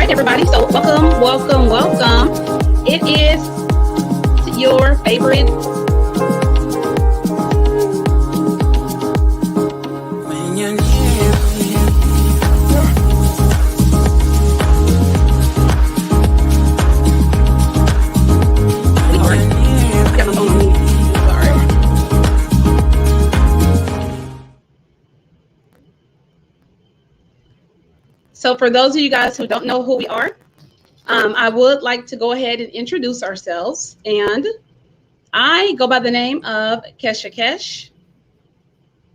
right, everybody. So welcome. It is your favorite. So for those of you guys who don't know who we are, I would like to go ahead and introduce ourselves. And I go by the name of Kesha.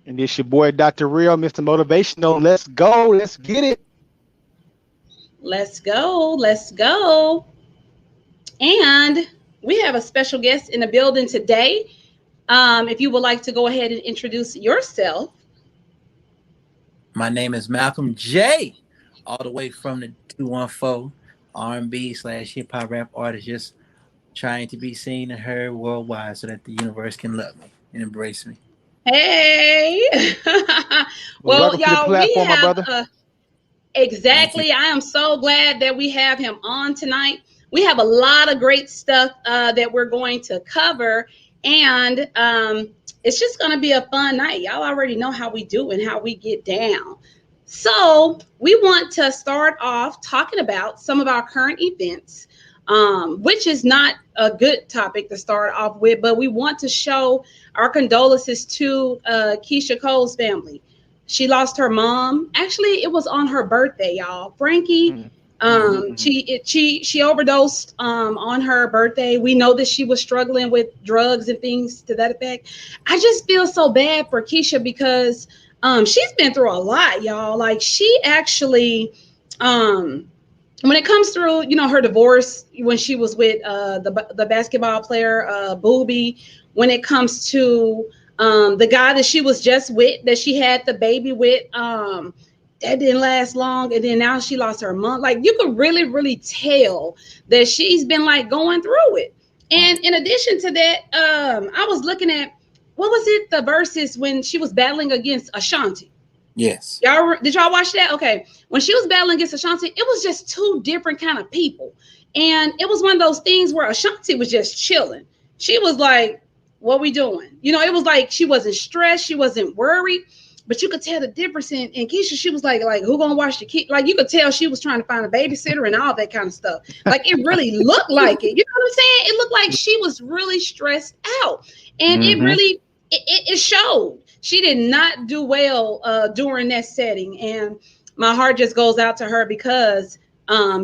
And it's your boy, Dr. Real, Mr. Motivational. Let's go. Let's get it. Let's go. Let's go. And we have a special guest in the building today. If you would like to go ahead and introduce yourself. My name is Malcolm J, all the way from the 214 R&B / hip hop rap artist, just trying to be seen and heard worldwide so that the universe can love me and embrace me. Hey. Well, y'all, we have exactly. I am so glad that we have him on tonight. We have a lot of great stuff that we're going to cover, and it's just going to be a fun night. Y'all already know how we do and how we get down. So we want to start off talking about some of our current events, which is not a good topic to start off with, but we want to show our condolences to Keisha Cole's family. She lost her mom. Actually, it was on her birthday, y'all. Frankie, she overdosed on her birthday. We know that she was struggling with drugs and things to that effect. I just feel so bad for Keisha because she's been through a lot, y'all. Like she actually, when it comes through, her divorce when she was with the basketball player Booby, when it comes to the guy that she was just with, that she had the baby with, that didn't last long, and then now she lost her mom. Like you could really, really tell that she's been like going through it. And in addition to that, I was looking at what was it, the verses when she was battling against Ashanti. Yes. Did y'all watch that? Okay. When she was battling against Ashanti, it was just two different kind of people. And it was one of those things where Ashanti was just chilling. She was like, what we doing? It was like she wasn't stressed. She wasn't worried. But you could tell the difference in Keisha. She was like who gonna watch the kid? Like you could tell she was trying to find a babysitter and all that kind of stuff. Like it really looked like it. You know what I'm saying? It looked like she was really stressed out. And it really, it showed. She did not do well during that setting. And my heart just goes out to her because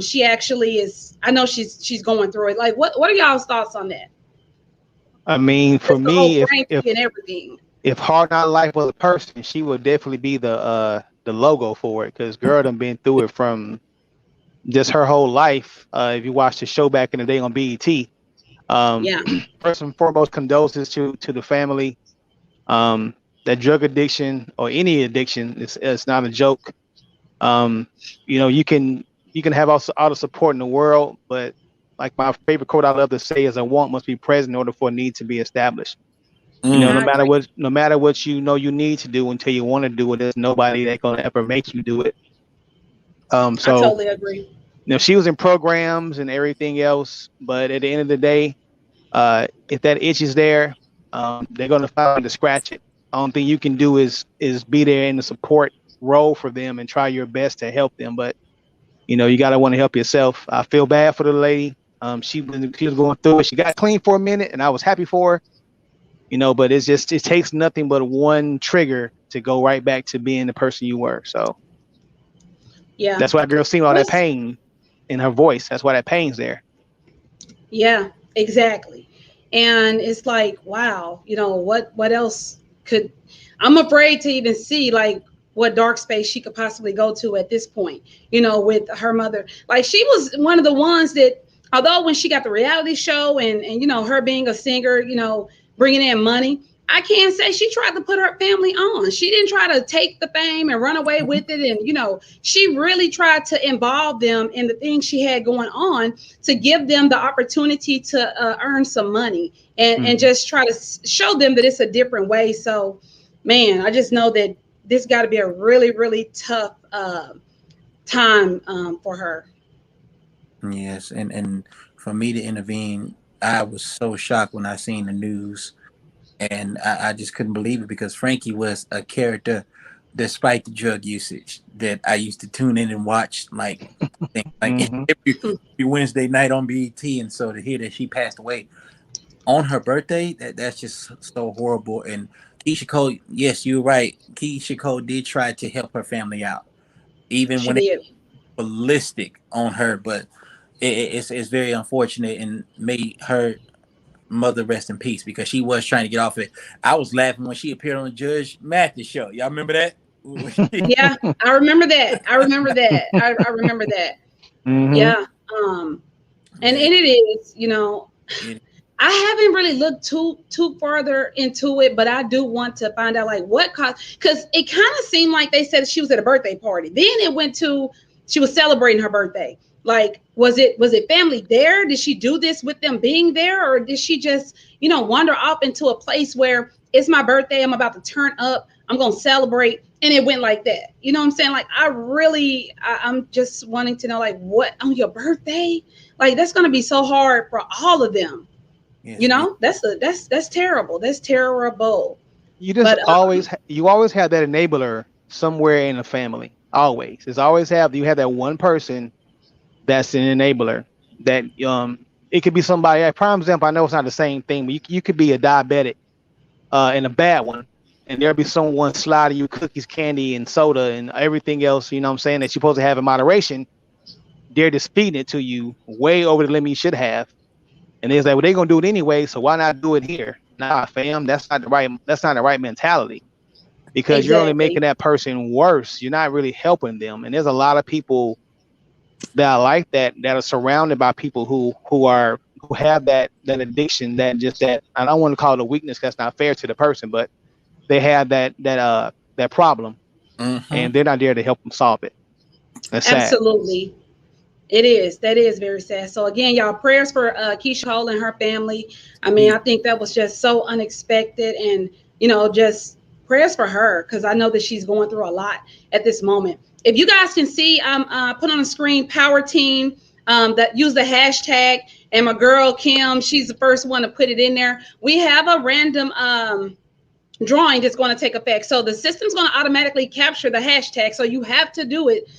she actually is, I know she's going through it. Like what are y'all's thoughts on that? I mean, for me, and everything. If Hard Not Life was a person, she would definitely be the logo for it, because girl done been through it from just her whole life. If you watch the show back in the day on BET, first and foremost, condolences to the family. That drug addiction or any addiction is not a joke. You can have all the support in the world, but like my favorite quote I love to say is, a want must be present in order for a need to be established. No matter what you need to do until you want to do it, there's nobody that's gonna ever make you do it. I totally agree. She was in programs and everything else, but at the end of the day, if that itch is there, they're gonna find to scratch it. Only thing you can do is be there in the support role for them and try your best to help them. But you gotta want to help yourself. I feel bad for the lady. She was going through it. She got clean for a minute, and I was happy for her. But it takes nothing but one trigger to go right back to being the person you were. So yeah, that's why girl seen all that pain in her voice. That's why that pain's there. Yeah, exactly. And it's like, wow, what else could, I'm afraid to even see like what dark space she could possibly go to at this point, with her mother. Like she was one of the ones that, although when she got the reality show and her being a singer, bringing in money, I can't say she tried to put her family on. She didn't try to take the fame and run away with it. And, she really tried to involve them in the things she had going on to give them the opportunity to earn some money and just try to show them that it's a different way. So, man, I just know that this got to be a really, really tough time for her. Yes, and for me to intervene, I was so shocked when I seen the news, and I just couldn't believe it because Frankie was a character, despite the drug usage, that I used to tune in and watch like Mm-hmm. every Wednesday night on BET, and so to hear that she passed away on her birthday, that's just so horrible. And Keisha Cole, yes, you're right. Keisha Cole did try to help her family out, even She when it did. was ballistic on her, but it's very unfortunate, and may her mother rest in peace because she was trying to get off it. I was laughing when she appeared on the Judge Mathis show. Y'all remember that? Yeah, I remember that. I remember that. I remember that. Mm-hmm. Yeah. And Yeah, it is, it, I haven't really looked too further into it, but I do want to find out like what caused, because it kind of seemed like they said she was at a birthday party. Then it went to she was celebrating her birthday. Like, was it family there? Did she do this with them being there, or did she just wander off into a place where it's my birthday, I'm about to turn up, I'm gonna celebrate, and it went like that? You know what I'm saying? Like, I'm just wanting to know, like, what on your birthday? Like, that's gonna be so hard for all of them. yes, That's terrible. That's terrible. You just But always have that enabler somewhere in the family. Always, it's always have you have that one person that's an enabler. That it could be somebody. A prime example. I know it's not the same thing, but you could be a diabetic, and a bad one, and there'll be someone sliding you cookies, candy, and soda, and everything else. You know what I'm saying, that you're supposed to have in moderation. They're just feeding it to you way over the limit you should have. And it's like, well, they're gonna do it anyway, so why not do it here? Nah, fam, that's not the right mentality, because you're only making exactly, that person worse. You're not really helping them. And there's a lot of people that are like that are surrounded by people who have that addiction, that I don't want to call it a weakness, that's not fair to the person, but they have that problem, mm-hmm. and they're not there to help them solve it. That's sad. absolutely. It is. That is very sad. So again, y'all, prayers for Keisha Hole and her family. I mean, I think that was just so unexpected, and just prayers for her, because I know that she's going through a lot at this moment. If you guys can see, I'm put on the screen Power Team, that use the hashtag, and my girl Kim, she's the first one to put it in there. We have a random drawing that's going to take effect. So the system's going to automatically capture the hashtag. So you have to do it,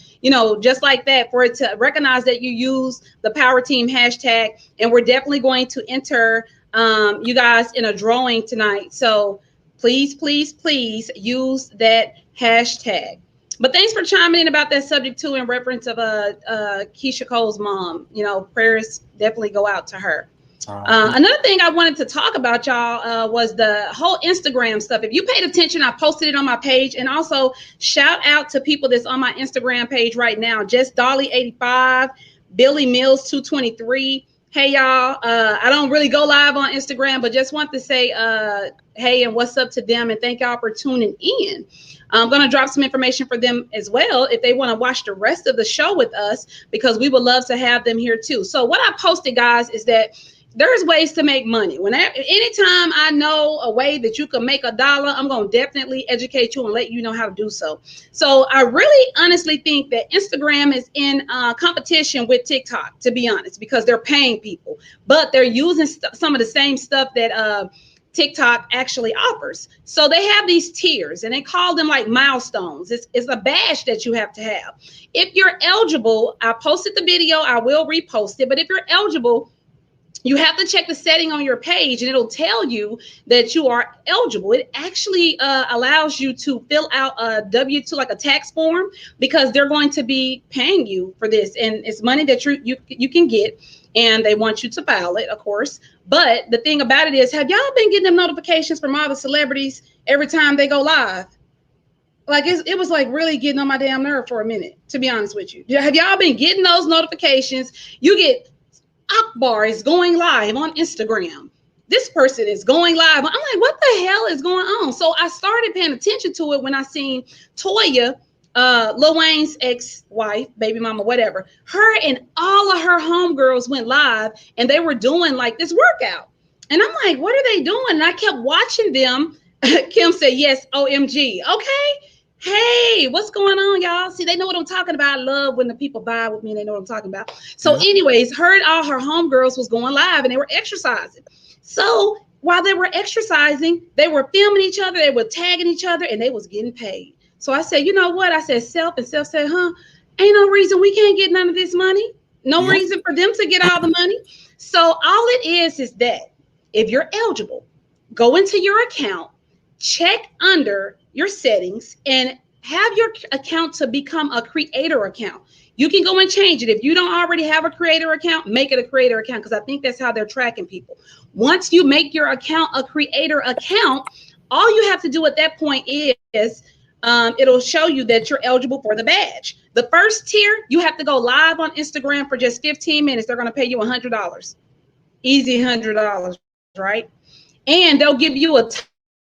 just like that, for it to recognize that you use the Power Team hashtag. And we're definitely going to enter you guys in a drawing tonight. So please, please, please use that hashtag. But thanks for chiming in about that subject too, in reference of Keisha Cole's mom. Prayers definitely go out to her. Another thing I wanted to talk about, y'all, was the whole Instagram stuff. If you paid attention, I posted it on my page. And also, shout out to people that's on my Instagram page right now. Just Dolly85, Billy Mills 223. Hey, y'all. I don't really go live on Instagram, but just want to say hey and what's up to them. And thank y'all for tuning in. I'm going to drop some information for them as well if they want to watch the rest of the show with us, because we would love to have them here too. So what I posted, guys, is that there's ways to make money. Anytime I know a way that you can make $1, I'm going to definitely educate you and let you know how to do so. So I really honestly think that Instagram is in competition with TikTok, to be honest, because they're paying people, but they're using some of the same stuff that TikTok actually offers. So they have these tiers, and they call them like milestones. It's a badge that you have to have. If you're eligible, I posted the video, I will repost it, but if you're eligible, you have to check the setting on your page, and it'll tell you that you are eligible. It actually allows you to fill out a W-2, like a tax form, because they're going to be paying you for this, and it's money that you can get, and they want you to file it, of course. But the thing about it is, have y'all been getting them notifications from all the celebrities every time they go live? Like, it was like really getting on my damn nerve for a minute, to be honest with you. Have y'all been getting those notifications? You get Akbar is going live on Instagram. This person is going live. I'm like, what the hell is going on? So I started paying attention to it when I seen Toya, Lil Wayne's ex-wife, baby mama, whatever. Her and all of her homegirls went live, and they were doing like this workout. And I'm like, what are they doing? And I kept watching them. Kim said, yes, OMG. Okay. Hey, what's going on, y'all? See, they know what I'm talking about. I love when the people vibe with me and they know what I'm talking about. So, anyways, heard all her homegirls was going live and they were exercising. So while they were exercising, they were filming each other, they were tagging each other, and they was getting paid. So I said, you know what? I said, Self, and Self said, ain't no reason we can't get none of this money. No reason for them to get all the money. So all it is that if you're eligible, go into your account, check under your settings, and have your account to become a creator account. You can go and change it. If you don't already have a creator account, make it a creator account, because I think that's how they're tracking people. Once you make your account a creator account, all you have to do at that point is it'll show you that you're eligible for the badge. The first tier, you have to go live on Instagram for just 15 minutes. They're going to pay you $100. Easy $100, right? And they'll give you a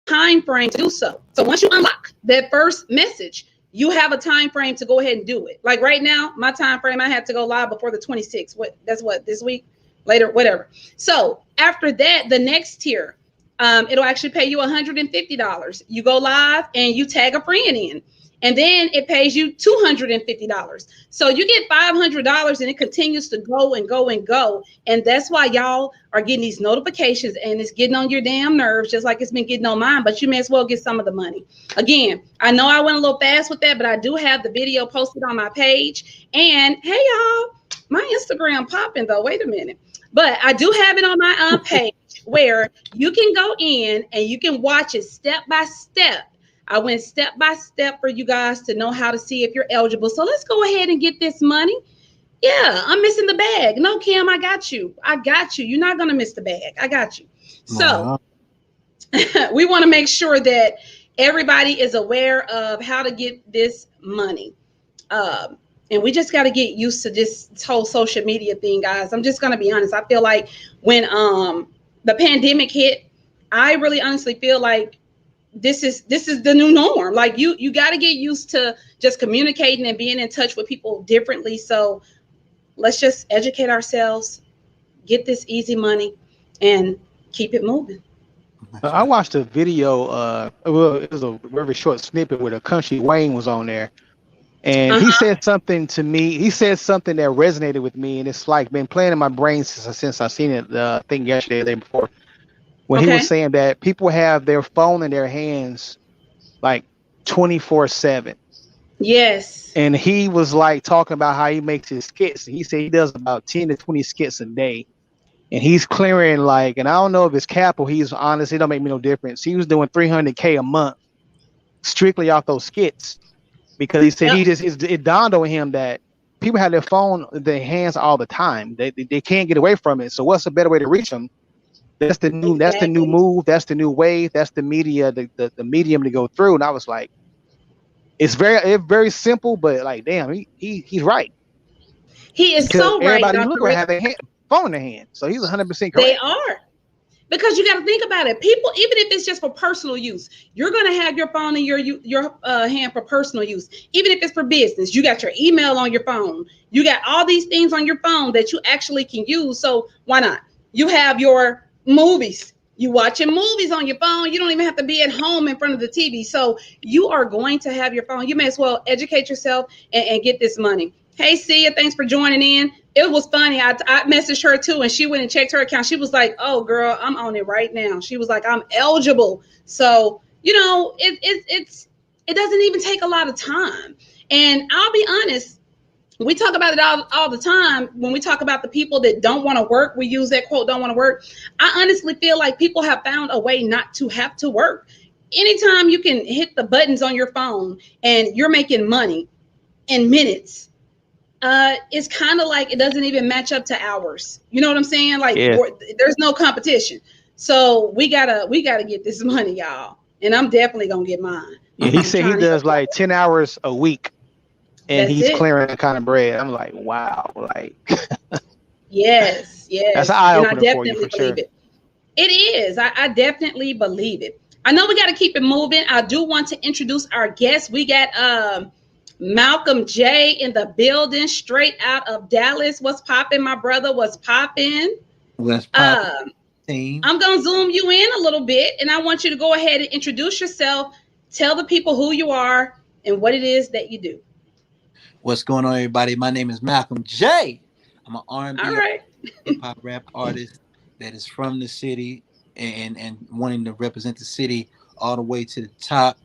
time frame to do so. So once you unlock that first message, you have a time frame to go ahead and do it. Like right now, my time frame, I had to go live before the 26th. That's this week, later, whatever. So after that, the next tier, it'll actually pay you $150. You go live and you tag a friend in, and then it pays you $250. So you get $500, and it continues to go and go and go. And that's why y'all are getting these notifications, and it's getting on your damn nerves, just like it's been getting on mine. But you may as well get some of the money. Again, I know I went a little fast with that, but I do have the video posted on my page. And hey, y'all, my Instagram popping though. Wait a minute. But I do have it on my page where you can go in and you can watch it step by step. I went step by step for you guys to know how to see if you're eligible. So let's go ahead and get this money. Yeah, I'm missing the bag. No, Kim, I got you. I got you. You're not going to miss the bag. I got you. So we want to make sure that everybody is aware of how to get this money. And we just got to get used to this whole social media thing, guys. I'm just going to be honest. I feel like when the pandemic hit, I really honestly feel like this is the new norm. Like you got to get used to just communicating and being in touch with people differently. So let's just educate ourselves, get this easy money, and keep it moving. I watched a video. Well, it was a very short snippet where the Country Wayne was on there. And he said something to me. He said something that resonated with me, and it's like been playing in my brain since I seen it. I think yesterday or the day before, when he was saying that people have their phone in their hands like 24/7. Yes. And he was like talking about how he makes his skits. He said he does about 10 to 20 skits a day, and he's clearing like, and I don't know if it's cap or he's honest. It don't make me no difference. He was doing $300K a month strictly off those skits. Because he said it dawned on him that people have their phone in their hands all the time. They can't get away from it. So what's a better way to reach them? That's the new That's the new move. That's the new wave. That's the media, the medium to go through. And I was like, it's very simple, but like, damn, he's right. He is so right. Everybody you look at have their phone in their hand. So he's 100% correct. They are. Because you got to think about it. People, even if it's just for personal use, you're going to have your phone in your hand for personal use. Even if it's for business, you got your email on your phone. You got all these things on your phone that you actually can use. So why not? You have your movies. You watching movies on your phone. You don't even have to be at home in front of the TV. So you are going to have your phone. You may as well educate yourself and get this money. Hey, Sia, thanks for joining in. It was funny. I messaged her too, and she went and checked her account. She was like, "Oh, girl, I'm on it right now." She was like, "I'm eligible." So it doesn't even take a lot of time. And I'll be honest, we talk about it all the time. When we talk about the people that don't want to work, we use that quote, "Don't want to work." I honestly feel like people have found a way not to have to work. Anytime you can hit the buttons on your phone and you're making money in minutes. It's kind of like it doesn't even match up to hours. You know what I'm saying? Like there's no competition. So we gotta get this money, y'all. And I'm definitely gonna get mine. Yeah, he said he does like 10 hours a week, and he's clearing that kind of bread. I'm like, wow, like yes. That's an eye opener for you for sure. It is. I definitely believe it. I know we got to keep it moving. I do want to introduce our guest. We got Malcolm J in the building, straight out of Dallas. What's popping, my brother? What's popping? What's popping? I'm going to zoom you in a little bit, and I want you to go ahead and introduce yourself. Tell the people who you are, and what it is that you do. What's going on, everybody? My name is Malcolm J. I'm an All R&B right. hip hop rap artist that is from the city and wanting to represent the city all the way to the top,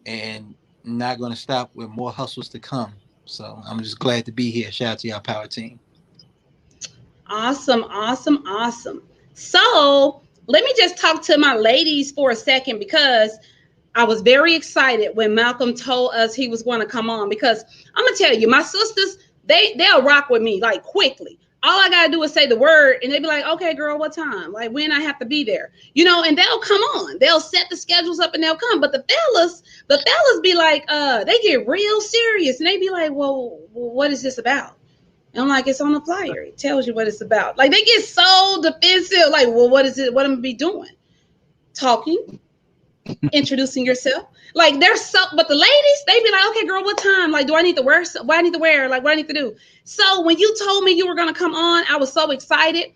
and not going to stop with more hustles to come. So I'm just glad to be here. Shout out to y'all power team. Awesome, awesome, awesome. So let me just talk to my ladies for a second because I was very excited when Malcolm told us he was going to come on because I'm gonna tell you, my sisters, they'll rock with me like quickly. All I gotta do is say the word, and they be like, "Okay, girl, what time? Like when I have to be there, And they'll come on. They'll set the schedules up, and they'll come. But the fellas be like, they get real serious, and they be like, "Well, what is this about?" And I'm like, "It's on the flyer. It tells you what it's about." Like they get so defensive. Like, "Well, what is it? What am I gonna be doing? Talking, introducing yourself." Like they're so, but the ladies, they be like, "Okay, girl, what time? Like, do I need to wear? What I need to wear? Like, what I need to do?" So when you told me you were gonna come on, I was so excited.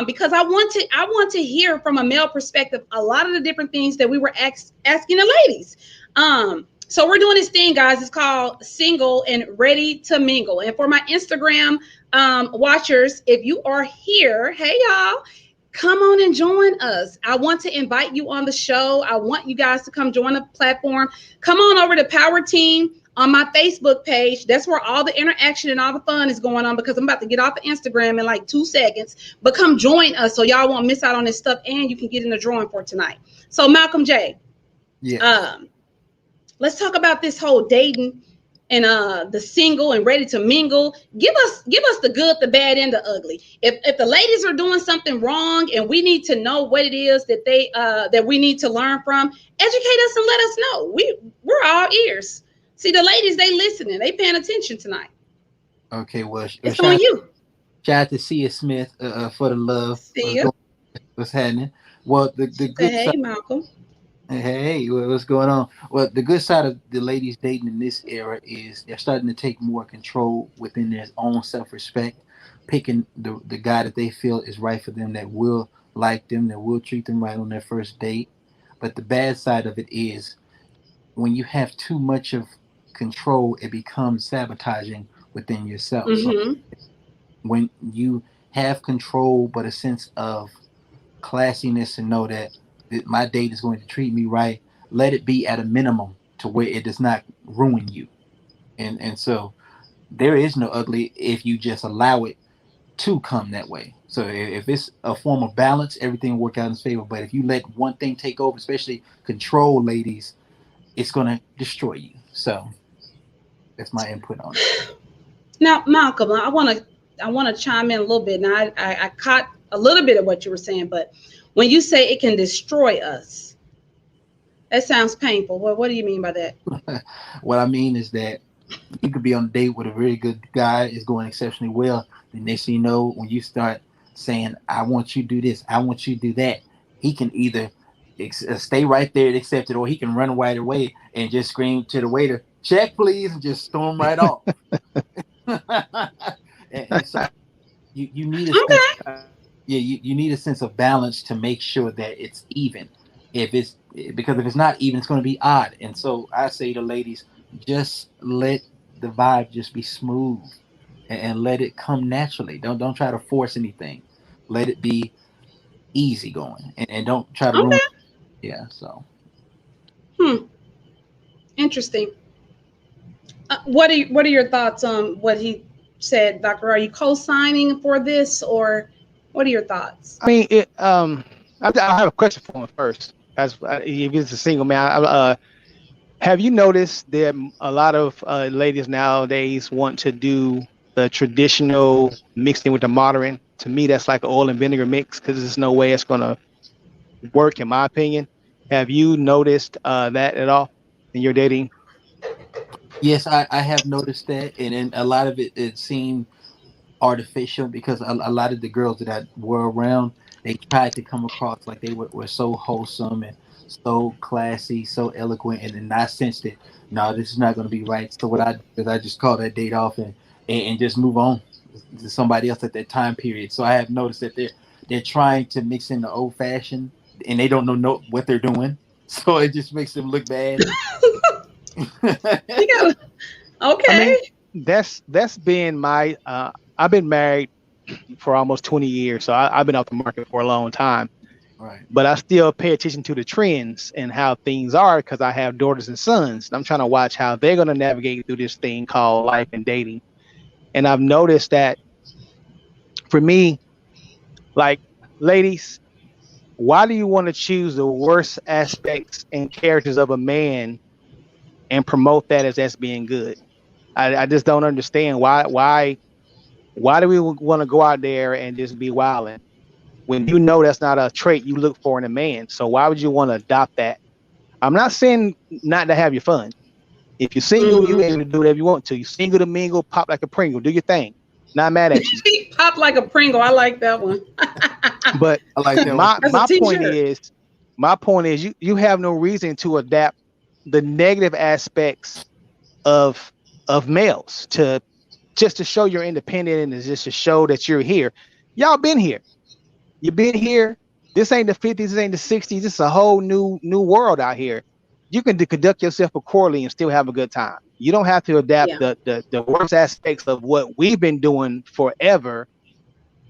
Because I want to hear from a male perspective a lot of the different things that we were asking the ladies. So we're doing this thing, guys. It's called Single and Ready to Mingle. And for my Instagram watchers, if you are here, hey y'all, come on and join us. I want to invite you on the show. I want you guys to come join the platform. Come on over to Power Team on my Facebook page. That's where all the interaction and all the fun is going on because I'm about to get off of Instagram in like 2 seconds. But come join us so y'all won't miss out on this stuff and you can get in the drawing for tonight. So Malcolm J, Yeah. let's talk about this whole dating and the single and ready to mingle. Give us the good, the bad, and the ugly. If the ladies are doing something wrong and we need to know what it is that we need to learn from, educate us and let us know. We're all ears. See, the ladies, they listening, they paying attention tonight. Okay. Well, It's on you. shout out to Sia Smith for the love. See you. What's happening? Well, the She said, good "Hey, side. Malcolm." Hey, what's going on? Well, the good side of the ladies dating in this era is they're starting to take more control within their own self-respect, picking the guy that they feel is right for them, that will like them, that will treat them right on their first date. But the bad side of it is when you have too much of control, it becomes sabotaging within yourself. So Mm-hmm. when you have control, but a sense of classiness and know that my date is going to treat me right, let it be at a minimum to where it does not ruin you. And so there is no ugly if you just allow it to come that way. So if it's a form of balance, everything will work out in his favor. But if you let one thing take over, especially control, ladies, it's going to destroy you. So that's my input on it. Now, Malcolm, I want to chime in a little bit. Now, I caught a little bit of what you were saying, but when you say it can destroy us, that sounds painful. Well, what do you mean by that? What I mean is that you could be on a date with a very good guy, it's going exceptionally well. The next thing you know, when you start saying, I want you to do this, I want you to do that, he can either stay right there and accept it, or he can run right away and just scream to the waiter, check please, and just storm right off. And so you need a sense, Okay. yeah, you need a sense of balance to make sure that it's even. If it's because if it's not even, it's going to be odd. And so I say to ladies, just let the vibe just be smooth, and let it come naturally. Don't try to force anything. Let it be easy going, and don't try to ruin. Okay. Yeah. So Hmm. Interesting. What are your thoughts on what he said, Doctor? Are you co-signing for this, or what are your thoughts? I mean, I have a question for him first. As if he's a single man, have you noticed that a lot of ladies nowadays want to do the traditional mixed in with the modern? To me, that's like an oil and vinegar mix because there's no way it's gonna work, in my opinion. Have you noticed that at all in your dating? yes, I have noticed that, and a lot of it seemed artificial because a lot of the girls that I were around, they tried to come across like they were so wholesome and so classy, so eloquent, and then I sensed that no, this is not going to be right. So what I did is I just call that date off and just move on to somebody else at that time period. So I have noticed that they're trying to mix in the old fashioned and they don't know what they're doing, so it just makes them look bad. You gotta, okay. I mean, that's been my. I've been married for almost 20 years, so I've been off the market for a long time. Right. But I still pay attention to the trends and how things are because I have daughters and sons. And I'm trying to watch how they're going to navigate through this thing called life and dating. And I've noticed that for me, like, ladies, why do you want to choose the worst aspects and characters of a man and promote that as that's being good? I just don't understand why do we want to go out there and just be wilding when you know that's not a trait you look for in a man? So why would you want to adopt that? I'm not saying not to have your fun. If you're single, you able to do whatever you want to. You single to mingle, pop like a Pringle, do your thing. Not mad at you. Pop like a Pringle. I like that one. But I like that one. That's a my point is you have no reason to adapt the negative aspects of males to just to show you're independent and just to show that you're here. Y'all been here. You've been here. This ain't the 50s, this ain't the 60s. This is a whole new world out here. You can conduct yourself accordingly and still have a good time. You don't have to adapt the worst aspects of what we've been doing forever.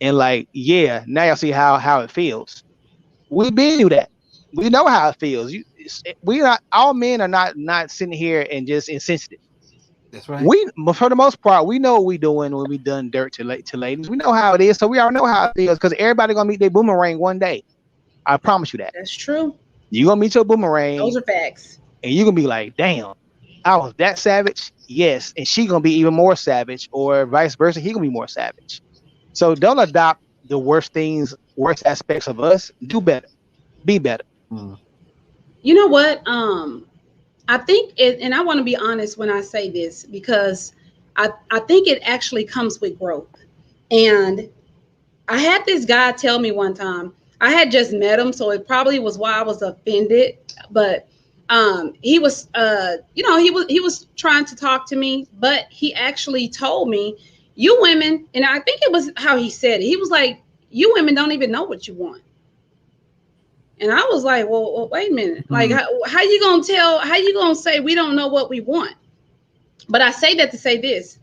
And like, yeah, now y'all see how it feels. We've been through that. We know how it feels. We are all men are not sitting here and just insensitive. That's right. We, for the most part, we know what we doing when we done dirt to ladies. We know how it is, so we already know how it feels because everybody gonna meet their boomerang one day. I promise you that. That's true. You gonna meet your boomerang. Those are facts. And you gonna be like, damn, I was that savage. Yes, and she gonna be even more savage, or vice versa. He gonna be more savage. So don't adopt the worst things, worst aspects of us. Do better. Be better. You know what? I think it, and I want to be honest when I say this because I think it actually comes with growth. And I had this guy tell me one time, I had just met him, so it probably was why I was offended. But he was, he was trying to talk to me, but he actually told me, "You women," and I think it was how he said it. He was like, "You women don't even know what you want." And I was like, well wait a minute. Like, how you gonna tell? How you gonna say we don't know what we want? But I say that to say this: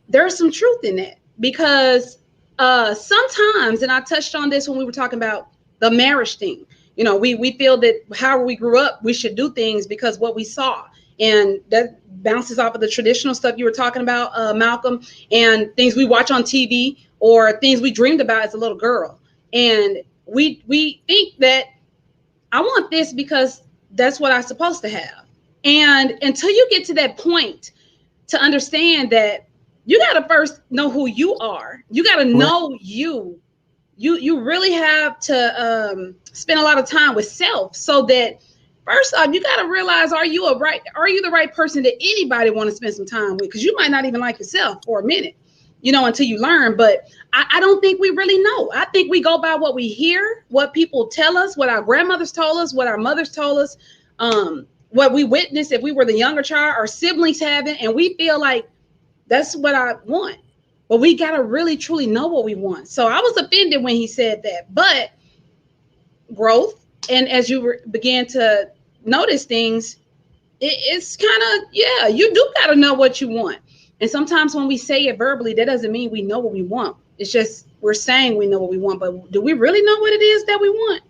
there's some truth in that because sometimes, and I touched on this when we were talking about the marriage thing. You know, we feel that however we grew up, we should do things because what we saw, and that bounces off of the traditional stuff you were talking about, Malcolm, and things we watch on TV or things we dreamed about as a little girl, and we think that I want this because that's what I'm supposed to have. And until you get to that point to understand that you got to first know who you are, you got to know you really have to spend a lot of time with self so that first off, you got to realize, are you the right person that anybody want to spend some time with? Because you might not even like yourself for a minute, until you learn. But I don't think we really know. I think we go by what we hear, what people tell us, what our grandmothers told us, what our mothers told us, what we witnessed if we were the younger child, our siblings have it, and we feel like that's what I want. But we got to really, truly know what we want. So I was offended when he said that. But growth, and as you began to notice things, it's kind of, you do got to know what you want. And sometimes when we say it verbally, that doesn't mean we know what we want. It's just we're saying we know what we want, but do we really know what it is that we want?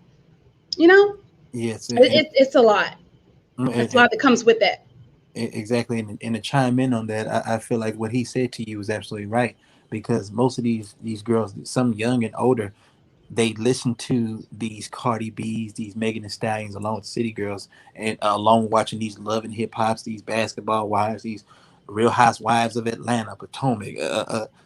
Yes, it's a lot. It's a lot that comes with that. Exactly, and to chime in on that, I feel like what he said to you is absolutely right because most of these girls, some young and older, they listen to these Cardi B's, these Megan Thee Stallions, along with City Girls, and along watching these Love and Hip Hops, these Basketball Wives, these Real Housewives of Atlanta, Potomac,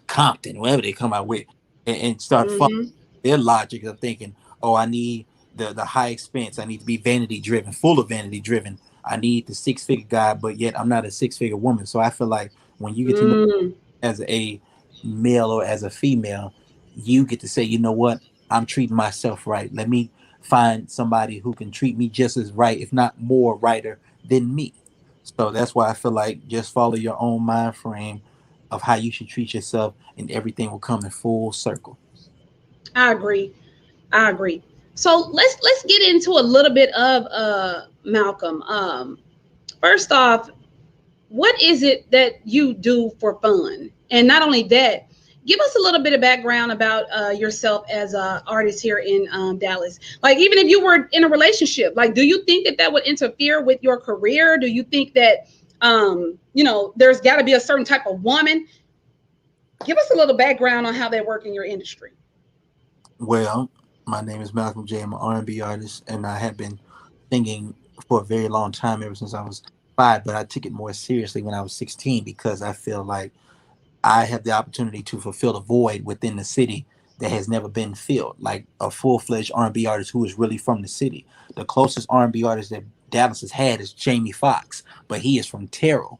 Compton, wherever they come out with, and start following their logic of thinking, oh, I need the high expense, I need to be vanity driven, full of vanity driven. I need the 6-figure guy, but yet I'm not a 6-figure woman. So I feel like when you get to know as a male or as a female, you get to say, you know what? I'm treating myself right. Let me find somebody who can treat me just as right, if not more righter than me. So that's why I feel like just follow your own mind frame of how you should treat yourself and everything will come in full circle. I agree. So let's get into a little bit of Malcolm. First off, what is it that you do for fun? And not only that, give us a little bit of background about yourself as an artist here in Dallas. Like, even if you were in a relationship, like, do you think that that would interfere with your career? Do you think that, there's got to be a certain type of woman? Give us a little background on how they work in your industry. Well, my name is Malcolm J. I'm an R&B artist, and I have been singing for a very long time, ever since I was 5. But I took it more seriously when I was 16 because I feel like I have the opportunity to fulfill a void within the city that has never been filled, like a full-fledged R&B artist who is really from the city. The closest R&B artist that Dallas has had is Jamie Foxx, but he is from Terrell.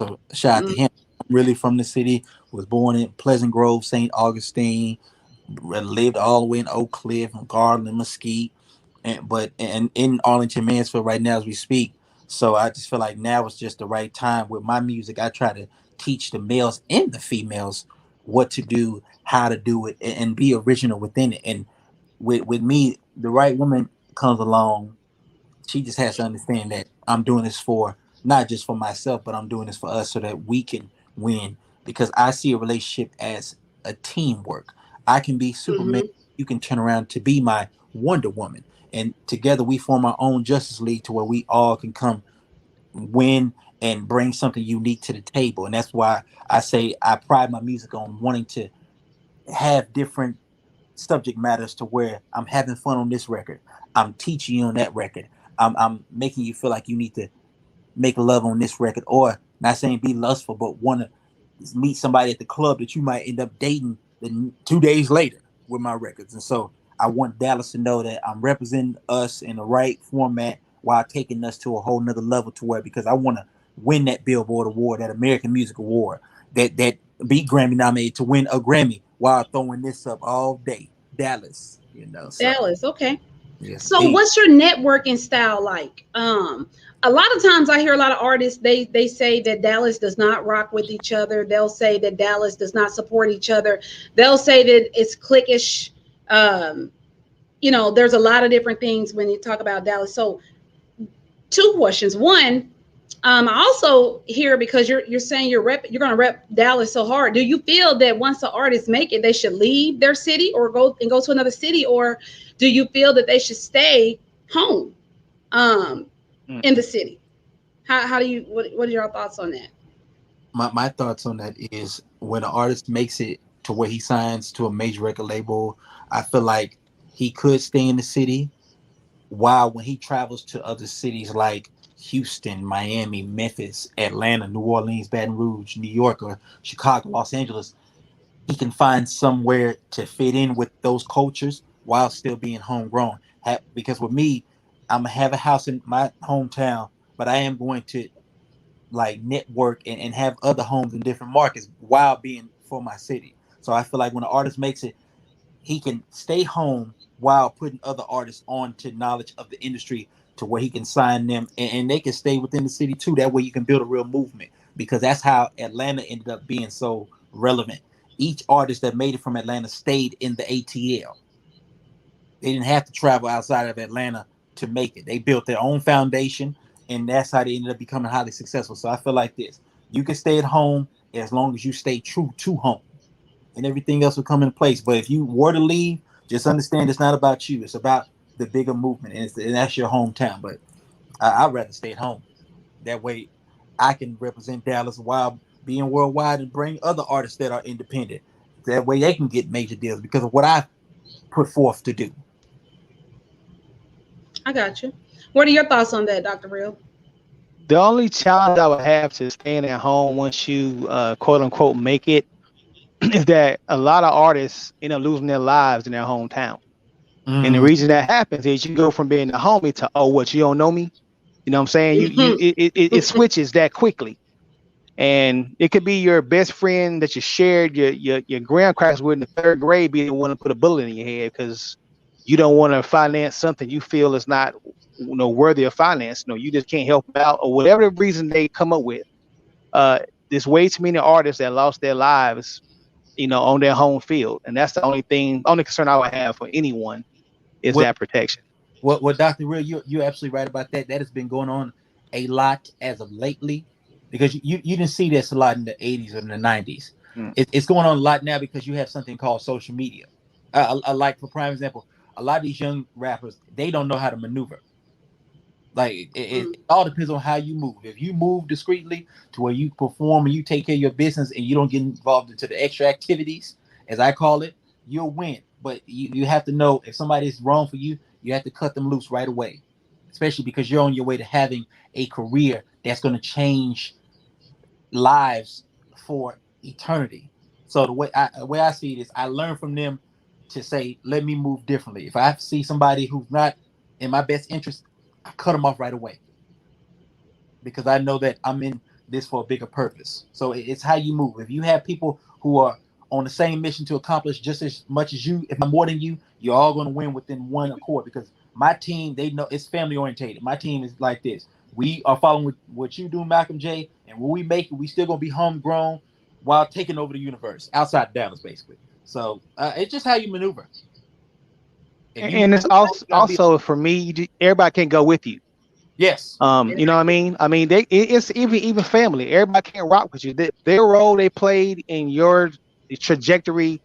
So shout out to Mm, him. I'm really from the city. Was born in Pleasant Grove, St. Augustine. Lived all the way in Oak Cliff, Garland, Mesquite, and in Arlington, Mansfield right now as we speak. So I just feel like now is just the right time with my music. I try to teach the males and the females what to do, how to do it, and be original within it. And with me, the right woman comes along, she just has to understand that I'm doing this for not just for myself, but I'm doing this for us so that we can win. Because I see a relationship as a teamwork. I can be Superman. mhm. You can turn around to be my Wonder Woman. And together we form our own Justice League to where we all can come win and bring something unique to the table. And that's why I say I pride my music on wanting to have different subject matters to where I'm having fun on this record. I'm teaching you on that record. I'm making you feel like you need to make love on this record, or not saying be lustful, but want to meet somebody at the club that you might end up dating the 2 days later with my records. And so I want Dallas to know that I'm representing us in the right format while taking us to a whole nother level to where, because I want to win that Billboard Award, that American Music Award, that be Grammy nominated to win a Grammy while throwing this up all day. Dallas. So Dallas, okay. yes, So what's your networking style like? A lot of times I hear a lot of artists, they say that Dallas does not rock with each other. They'll say that Dallas does not support each other. They'll say that it's cliquish. Um, there's a lot of different things when you talk about Dallas. So two questions. One, I also hear, because you're saying you're going to rep Dallas so hard. Do you feel that once the artists make it, they should leave their city or go to another city, or do you feel that they should stay home, um, in the city? How do you what are your thoughts on that? my thoughts on that is when an artist makes it to where he signs to a major record label, I feel like he could stay in the city, while when he travels to other cities like Houston, Miami, Memphis, Atlanta, New Orleans, Baton Rouge, New York, or Chicago, Los Angeles, he can find somewhere to fit in with those cultures while still being homegrown. Because with me, I'm gonna have a house in my hometown, but I am going to like network and have other homes in different markets while being for my city. So I feel like when an artist makes it, he can stay home while putting other artists on to knowledge of the industry to where he can sign them, and they can stay within the city too. That way you can build a real movement, because that's how Atlanta ended up being so relevant. Each artist that made it from Atlanta stayed in the ATL. They didn't have to travel outside of Atlanta to make it. They built their own foundation, and that's how they ended up becoming highly successful. So I feel like this: you can stay at home as long as you stay true to home, and everything else will come into place. But if you were to leave, just understand it's not about you; it's about the bigger movement, and that's your hometown. But I'd rather stay at home. That way, I can represent Dallas while being worldwide and bring other artists that are independent. That way, they can get major deals because of what I put forth to do. I got you. What are your thoughts on that, Dr. Real? The only challenge I would have to staying at home once you quote unquote make it is that a lot of artists end up losing their lives in their hometown. And the Mm, reason that happens is you go from being a homie to, oh, what, you don't know me? You know what I'm saying? It switches that quickly. And it could be your best friend that you shared your graham crackers with in the third grade be the one to put a bullet in your head because you don't want to finance something you feel is not worthy of finance. You just can't help them out, or whatever the reason they come up with. Uh, there's way too many artists that lost their lives, on their home field, and that's the only concern I would have for anyone is what that protection. what Dr. Real, you're absolutely right about that. That has been going on a lot as of lately, because you didn't see this a lot in the 80s or in the 90s. It's going on a lot now because you have something called social media. Like for prime example, a lot of these young rappers, they don't know how to maneuver. Like it all depends on how you move. If you move discreetly to where you perform and you take care of your business and you don't get involved into the extra activities, as I call it, you'll win. But you have to know if somebody is wrong for you, you have to cut them loose right away. Especially because you're on your way to having a career that's going to change lives for eternity. So the way I see it is, I learn from them to say, let me move differently. If I see somebody who's not in my best interest, I cut them off right away because I know that I'm in this for a bigger purpose. So it's how you move. If you have people who are on the same mission to accomplish just as much as you, if not more than you, you're all going to win within one accord. Because my team, they know it's family orientated. My team is like this. We are following what you do, Malcolm J, and when we make it, we still going to be homegrown while taking over the universe outside Dallas, basically. So it's just how you maneuver. And it's also for me, everybody can't go with you. Yes. You know what I mean? I mean, it's even family. Everybody can't rock with you. Their role they played in your trajectory,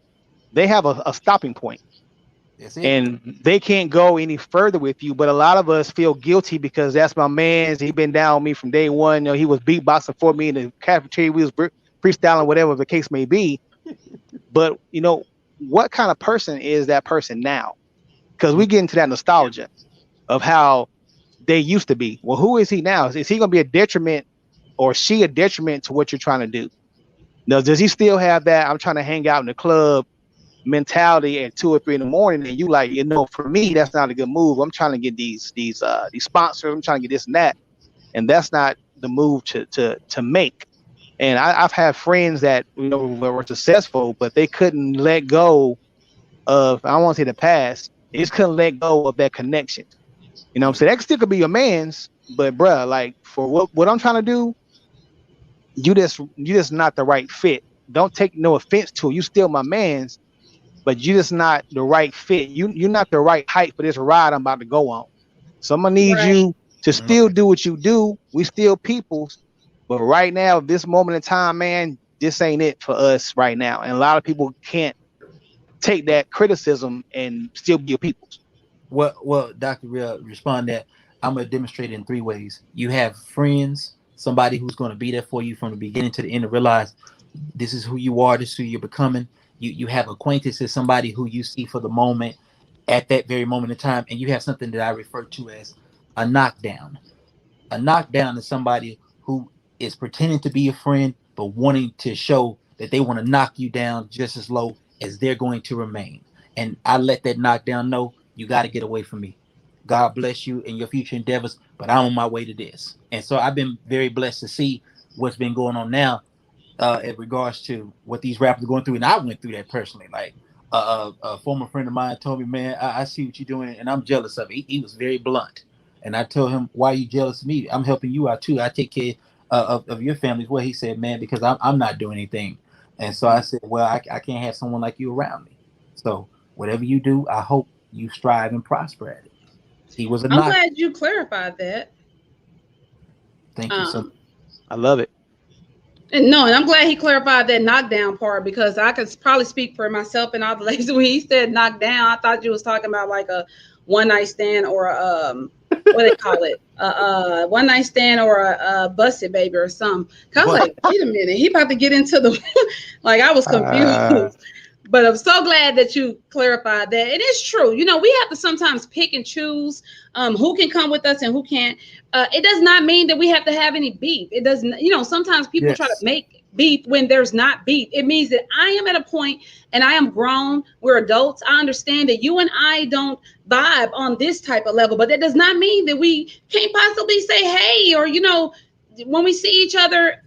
they have a stopping point. That's it. And they can't go any further with you. But a lot of us feel guilty because that's my man's. He been down with me from day one. You know, he was beatboxing for me in the cafeteria. We was freestyling, whatever the case may be. But you know, what kind of person is that person now? Because we get into that nostalgia of how they used to be. Well, who is he now? Is he going to be a detriment or she a detriment to what you're trying to do? Now, does he still have that I'm trying to hang out in the club mentality at 2 or 3 in the morning? And you like, you know, for me, that's not a good move. I'm trying to get these sponsors. I'm trying to get this and that. And that's not the move to make. And I've had friends that, you know, were successful, but they couldn't let go of, I don't want to say the past. They just couldn't let go of that connection. You know what I'm saying? That still could be your man's, but bruh, like for what I'm trying to do, you just not the right fit. Don't take no offense to it. You still my man's, but you just not the right fit. You're not the right height for this ride I'm about to go on. So I'm gonna need you to still do what you do. We still peoples, but right now, this moment in time, man, this ain't it for us right now. And a lot of people can't take that criticism and still be your peoples. Well, Dr. Real, respond that I'm going to demonstrate it in 3 ways. You have friends, somebody who's going to be there for you from the beginning to the end, to realize this is who you are, this is who you're becoming. You have acquaintances, somebody who you see for the moment at that very moment in time, and you have something that I refer to as a knockdown. A knockdown is somebody who is pretending to be a friend, but wanting to show that they want to knock you down just as low as they're going to remain. And I let that knockdown know, you got to get away from me. God bless you in your future endeavors, but I'm on my way to this. And so I've been very blessed to see what's been going on now in regards to what these rappers are going through. And I went through that personally. Like a former friend of mine told me, man, I see what you're doing, and I'm jealous of it. He was very blunt. And I told him, why are you jealous of me? I'm helping you out too. I take care of your family as well. He said, man, because I'm not doing anything. And so I said, well, I can't have someone like you around me. So whatever you do, I hope you strive and prosper at it. He was a I'm glad you clarified that. Thank you so much. I love it. And I'm glad he clarified that knockdown part, because I could probably speak for myself and all the ladies. When he said knockdown, I thought you was talking about like a one night stand or what they call it, one night stand or a busted baby or something. Cause I was like, wait a minute, he about to get into the like I was confused. But I'm so glad that you clarified that. It is true. You know, we have to sometimes pick and choose who can come with us and who can't. It does not mean that we have to have any beef. It doesn't, you know, sometimes people try to make beef when there's not beef. It means that I am at a point and I am grown. We're adults. I understand that you and I don't vibe on this type of level, but that does not mean that we can't possibly say, hey, or, you know, when we see each other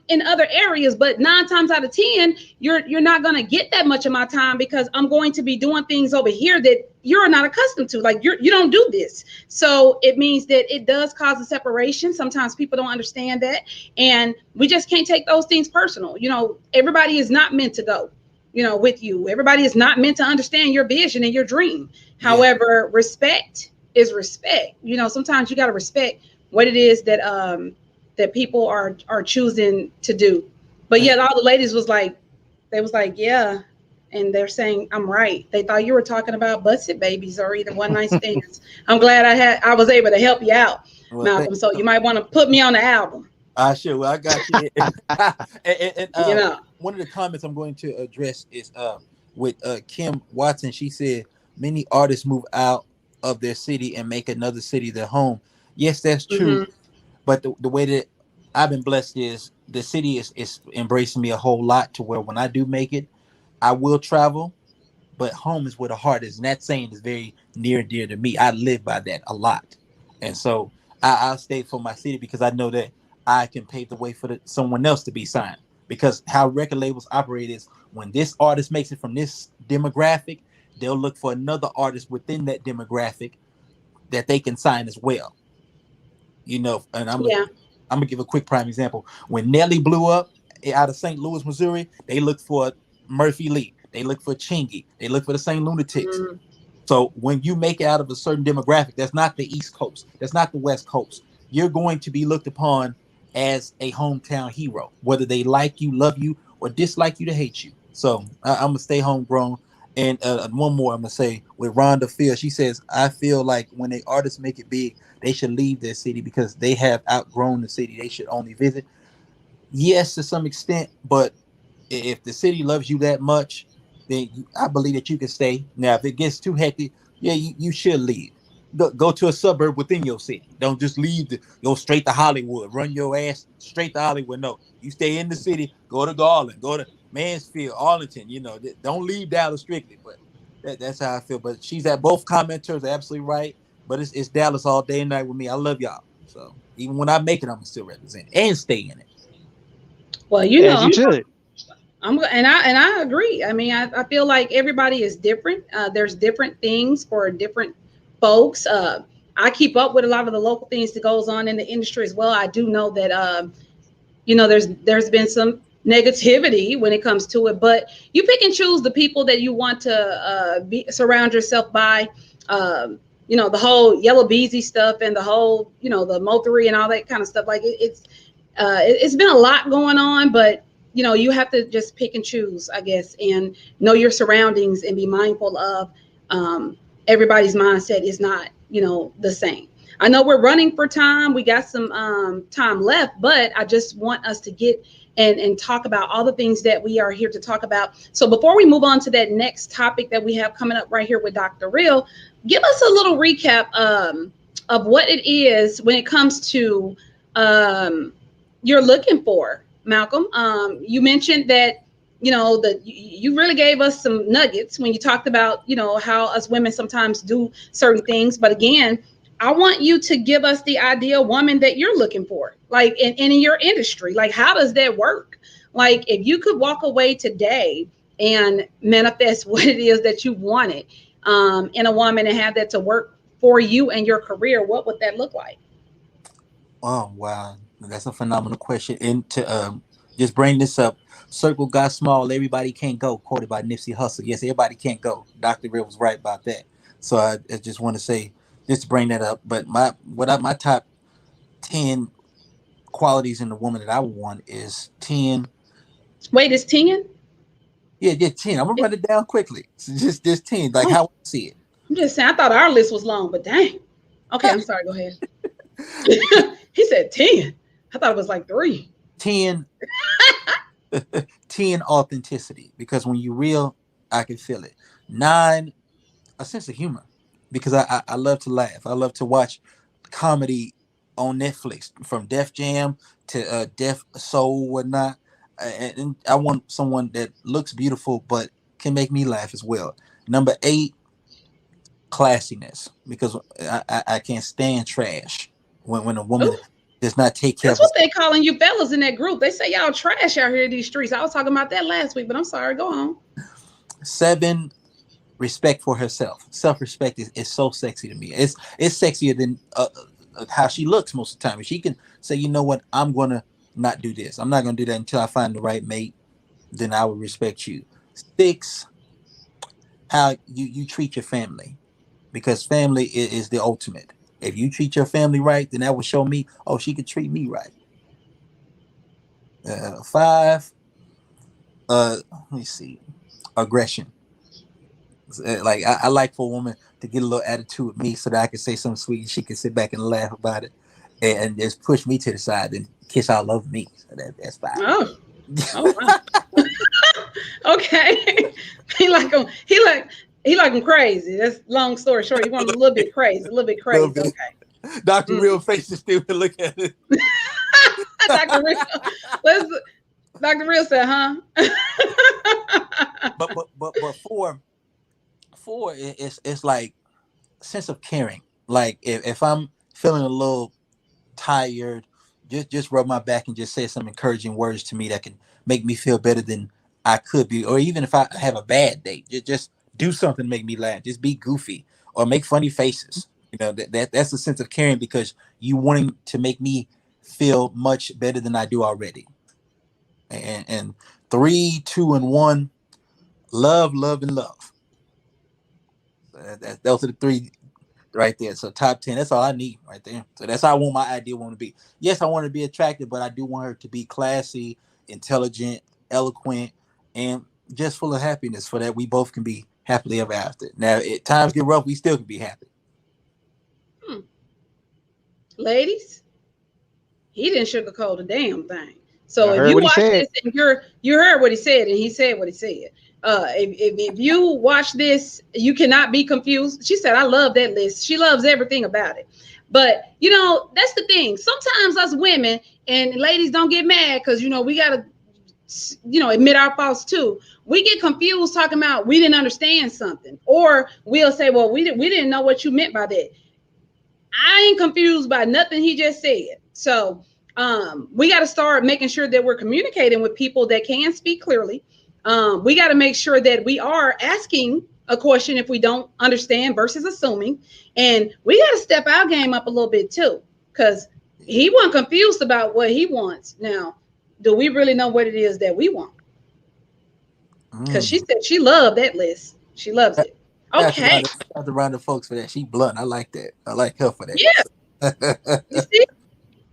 in other areas. But 9 times out of 10, you're not going to get that much of my time, because I'm going to be doing things over here that you're not accustomed to. Like you don't do this. So it means that it does cause a separation. Sometimes people don't understand that. And we just can't take those things personal. You know, everybody is not meant to go, you know, with you. Everybody is not meant to understand your vision and your dream. However, respect is respect. You know, sometimes you got to respect what it is that people are choosing to do. But yet all the ladies was like, they was like, yeah. And they're saying I'm right. They thought you were talking about busted babies or either one night stands. I'm glad I was able to help you out, Well, Malcolm. So you might want to put me on the album. I sure. Well, I got you. And, You know. one of the comments I'm going to address is with Kim Watson. She said many artists move out of their city and make another city their home. Yes, that's true. Mm-hmm. But the way that I've been blessed is the city is embracing me a whole lot to where when I do make it, I will travel, but home is where the heart is. And that saying is very near and dear to me. I live by that a lot. And so I'll stay for my city because I know that I can pave the way for someone else to be signed. Because how record labels operate is when this artist makes it from this demographic, they'll look for another artist within that demographic that they can sign as well. And Yeah. I'm gonna give a quick prime example. When Nelly blew up out of St. Louis, Missouri, they looked for Murphy Lee. They looked for Chingy. They looked for the same Lunatics. Mm-hmm. So when you make it out of a certain demographic, that's not the East Coast. That's not the West Coast. You're going to be looked upon as a hometown hero, whether they like you, love you, or dislike you to hate you. So I'm gonna stay homegrown. And one more I'm gonna say with Rhonda Field, she says, I feel like when the artists make it big, they should leave their city because they have outgrown the city. They should only visit. Yes, to some extent, but if the city loves you that much, then I believe that you can stay. Now, if it gets too hectic, yeah, you should leave. Go to a suburb within your city. Don't just leave. Go straight to Hollywood. Run your ass straight to Hollywood. No, you stay in the city. Go to Garland. Go to Mansfield, Arlington. Don't leave Dallas strictly. But that's how I feel. But she's at both commenters. Absolutely right. But it's Dallas all day and night with me. I love y'all. So even when I make it, I'm gonna still represent it and stay in it. Well, As you should. I agree. I mean, I feel like everybody is different. There's different things for different folks. I keep up with a lot of the local things that goes on in the industry as well. I do know that there's been some negativity when it comes to it, but you pick and choose the people that you want to surround yourself by. The whole yellow beezy stuff and the whole the mothery and all that kind of stuff. Like it's been a lot going on, but you have to just pick and choose, I guess, and know your surroundings and be mindful of everybody's mindset is not the same. I know we're running for time. We got some time left, but I just want us to get and talk about all the things that we are here to talk about. So before we move on to that next topic that we have coming up right here with Dr. Real, give us a little recap of what it is when it comes to you're looking for, Malcolm. You mentioned that you really gave us some nuggets when you talked about how us women sometimes do certain things. But again, I want you to give us the ideal woman that you're looking for, like in your industry. Like, how does that work? Like, if you could walk away today and manifest what it is that you wanted in a woman and have that to work for you and your career, what would that look like? Oh wow, that's a phenomenal question. And to just bring this up, circle got small, everybody can't go. Quoted by Nipsey Hussle. Yes, everybody can't go. Dr. Real was right about that. So I just want to say, just to bring that up. But my top 10 qualities in the woman that I would want is 10. Wait, it's 10? Yeah, just 10. I'm gonna run it down quickly. So just 10, like Oh, how I see it. I'm just saying. I thought our list was long, but dang. Okay, I'm sorry. Go ahead. He said 10. I thought it was like 3. 10 10 authenticity, because when you're real, I can feel it. 9, a sense of humor, because I love to laugh. I love to watch comedy on Netflix, from Def Jam to Def Soul, whatnot. And I want someone that looks beautiful but can make me laugh as well. Number 8, classiness, because I can't stand trash. When a woman Ooh, does not take care that's of herself. what they calling you fellas in that group. They say y'all trash out here in these streets. I was talking about that last week, but I'm sorry. Go on. 7, respect for herself. Self-respect is so sexy to me. It's sexier than how she looks most of the time. If she can say, you know what, I'm gonna not do this. I'm not gonna do that until I find the right mate. Then I will respect you. 6, how you treat your family, because family is the ultimate. If you treat your family right, then that will show me, oh, she could treat me right. 5, let me see, aggression. Like I like for a woman to get a little attitude with me so that I can say something sweet and she can sit back and laugh about it and just push me to the side and kiss all over me. So that's 5. Oh, oh wow. Okay. he like him. He like him crazy. That's long story short. You want him a little bit crazy. A little bit Little crazy. bit. Okay. Dr. Real face is still look at it. Dr. Real. Dr. Real said, huh? but four it's like sense of caring. Like if I'm feeling a little tired, just rub my back and just say some encouraging words to me that can make me feel better than I could be. Or even if I have a bad day, just do something to make me laugh. Just be goofy or make funny faces. You know, that's a sense of caring because you wanting to make me feel much better than I do already. And 3, 2, and 1, love, and love. Those are the 3 right there. So top 10, that's all I need right there. So that's how I want my ideal woman to be. Yes, I want to be attractive, but I do want her to be classy, intelligent, eloquent, and just full of happiness for that we both can be happily ever after. Now, if times get rough, we still can be happy. Ladies, he didn't sugarcoat a damn thing. So if you watch this and you heard what he said and he said what he said. If you watch this, you cannot be confused. She said, I love that list. She loves everything about it. But, you know, that's the thing. Sometimes us women and ladies don't get mad because, you know, we got to, you know, admit our faults too. We get confused talking about we didn't understand something. Or we'll say, well, we didn't know what you meant by that. I ain't confused by nothing he just said. So we got to start making sure that we're communicating with people that can speak clearly. We got to make sure that we are asking a question if we don't understand versus assuming. And we got to step our game up a little bit too, because he wasn't confused about what he wants. Now, do we really know what it is that we want? Because she said she loved that list. She loves it. Okay. I have to round the folks for that. She blunt. I like that. I like her for that. Yeah. You see?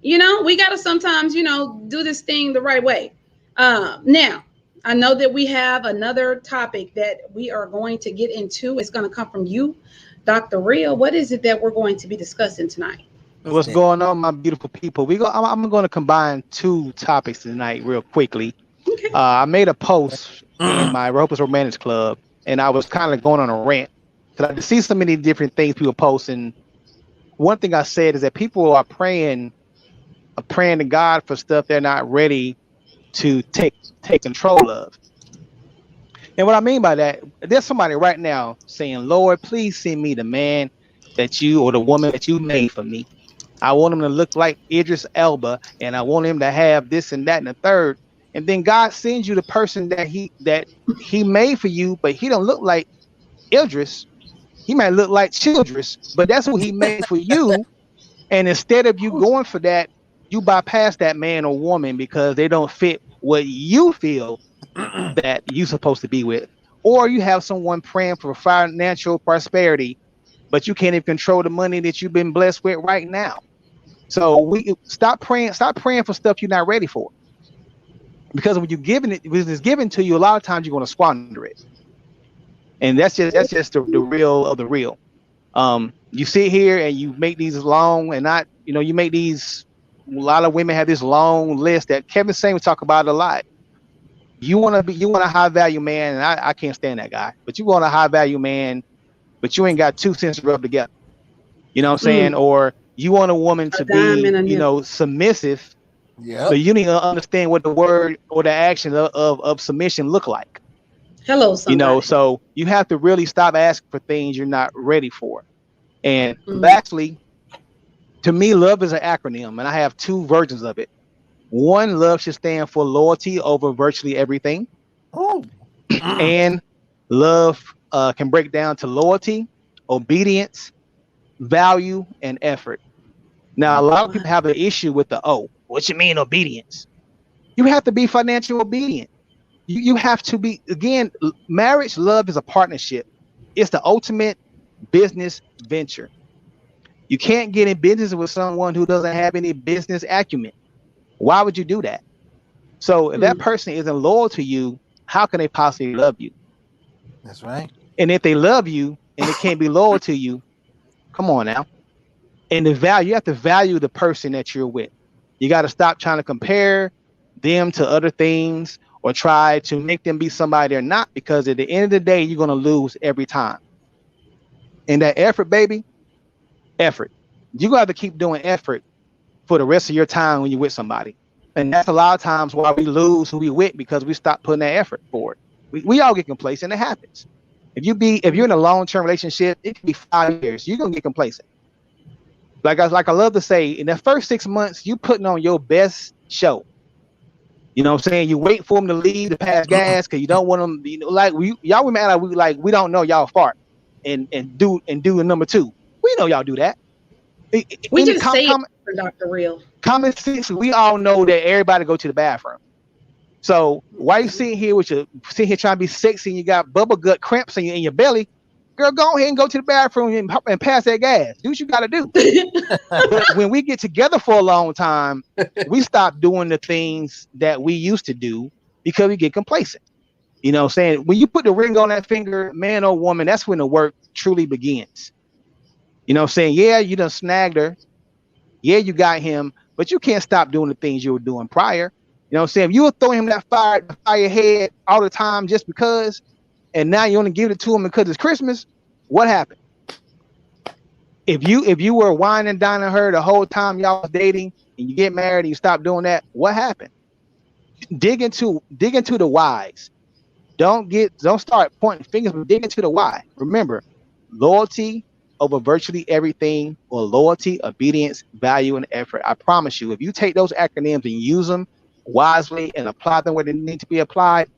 You know, we got to sometimes, you know, do this thing the right way. Now, I know that we have another topic that we are going to get into. It's going to come from you, Dr. Real. What is it that we're going to be discussing tonight? What's going on, my beautiful people? I'm going to combine 2 topics tonight real quickly. Okay. I made a post in my Hopeless Romantics Club, and I was kind of going on a rant because I see so many different things people post. And one thing I said is that people are praying to God for stuff they're not ready to take control of. And what I mean by that, there's somebody right now saying, Lord, please send me the man that you or the woman that you made for me. I want him to look like Idris Elba, and I want him to have this and that and the third. And then God sends you the person that he made for you, but he don't look like Idris. He might look like Childress, but that's who he made for you. And instead of you going for that, you bypass that man or woman because they don't fit what you feel that you're supposed to be with. Or you have someone praying for financial prosperity, but you can't even control the money that you've been blessed with right now. So we stop praying for stuff you're not ready for. Because when it's given to you, a lot of times you're going to squander it. And that's just the real of the real. You sit here and you make these long and not, you know, you make these, a lot of women have this long list that Kevin Samuels talk about a lot. You want a high value man, and I can't stand that guy, but you want a high value man, but you ain't got 2 cents to rub together. You know what I'm saying? Or you want a woman to be, you know, submissive, but you need to understand what the word or the action of submission look like. Hello, somebody. You know, so you have to really stop asking for things you're not ready for. And lastly, to me, love is an acronym, and I have 2 versions of it. One, love should stand for loyalty over virtually everything. And love can break down to loyalty, obedience, value, and effort. Now, a lot of people have an issue with the O. What you mean obedience? You have to be financially obedient. You have to be, again, love is a partnership. It's the ultimate business venture. You can't get in business with someone who doesn't have any business acumen. Why would you do that? So if that person isn't loyal to you, how can they possibly love you? That's right. And if they love you and they can't be loyal to you, come on now. And you have to value the person that you're with. You got to stop trying to compare them to other things or try to make them be somebody they're not, because at the end of the day, you're going to lose every time. And that effort, baby, effort. You're going to have to keep doing effort for the rest of your time when you're with somebody. And that's a lot of times why we lose who we with, because we stop putting that effort forward. We all get complacent. It happens. If you're in a long-term relationship, it can be 5 years. You're going to get complacent. Like I love to say, in the first 6 months, you putting on your best show. You know what I'm saying? You wait for them to leave to pass gas because you don't want them. Like y'all women act we don't know y'all fart and do the number two. We know y'all do that. We just say it for Dr. Real. Common sense. We all know that everybody go to the bathroom. So why you sitting here trying to be sexy and you got bubble gut cramps in your belly? Girl, go ahead and go to the bathroom and pass that gas. Do what you got to do. But when we get together for a long time, we stop doing the things that we used to do because we get complacent. You know what I'm saying? When you put the ring on that finger, man or woman, that's when the work truly begins. You know what I'm saying? Yeah, you done snagged her. Yeah, you got him, but you can't stop doing the things you were doing prior. You know what I'm saying? If you were throwing him that fire head all the time just because, and now you only give it to him because it's Christmas, what happened? If you were wine and dining her the whole time y'all was dating and you get married and you stop doing that, what happened? Dig into the whys. Don't start pointing fingers, but dig into the why. Remember, loyalty over virtually everything, or loyalty, obedience, value, and effort. I promise you, if you take those acronyms and use them wisely and apply them where they need to be applied,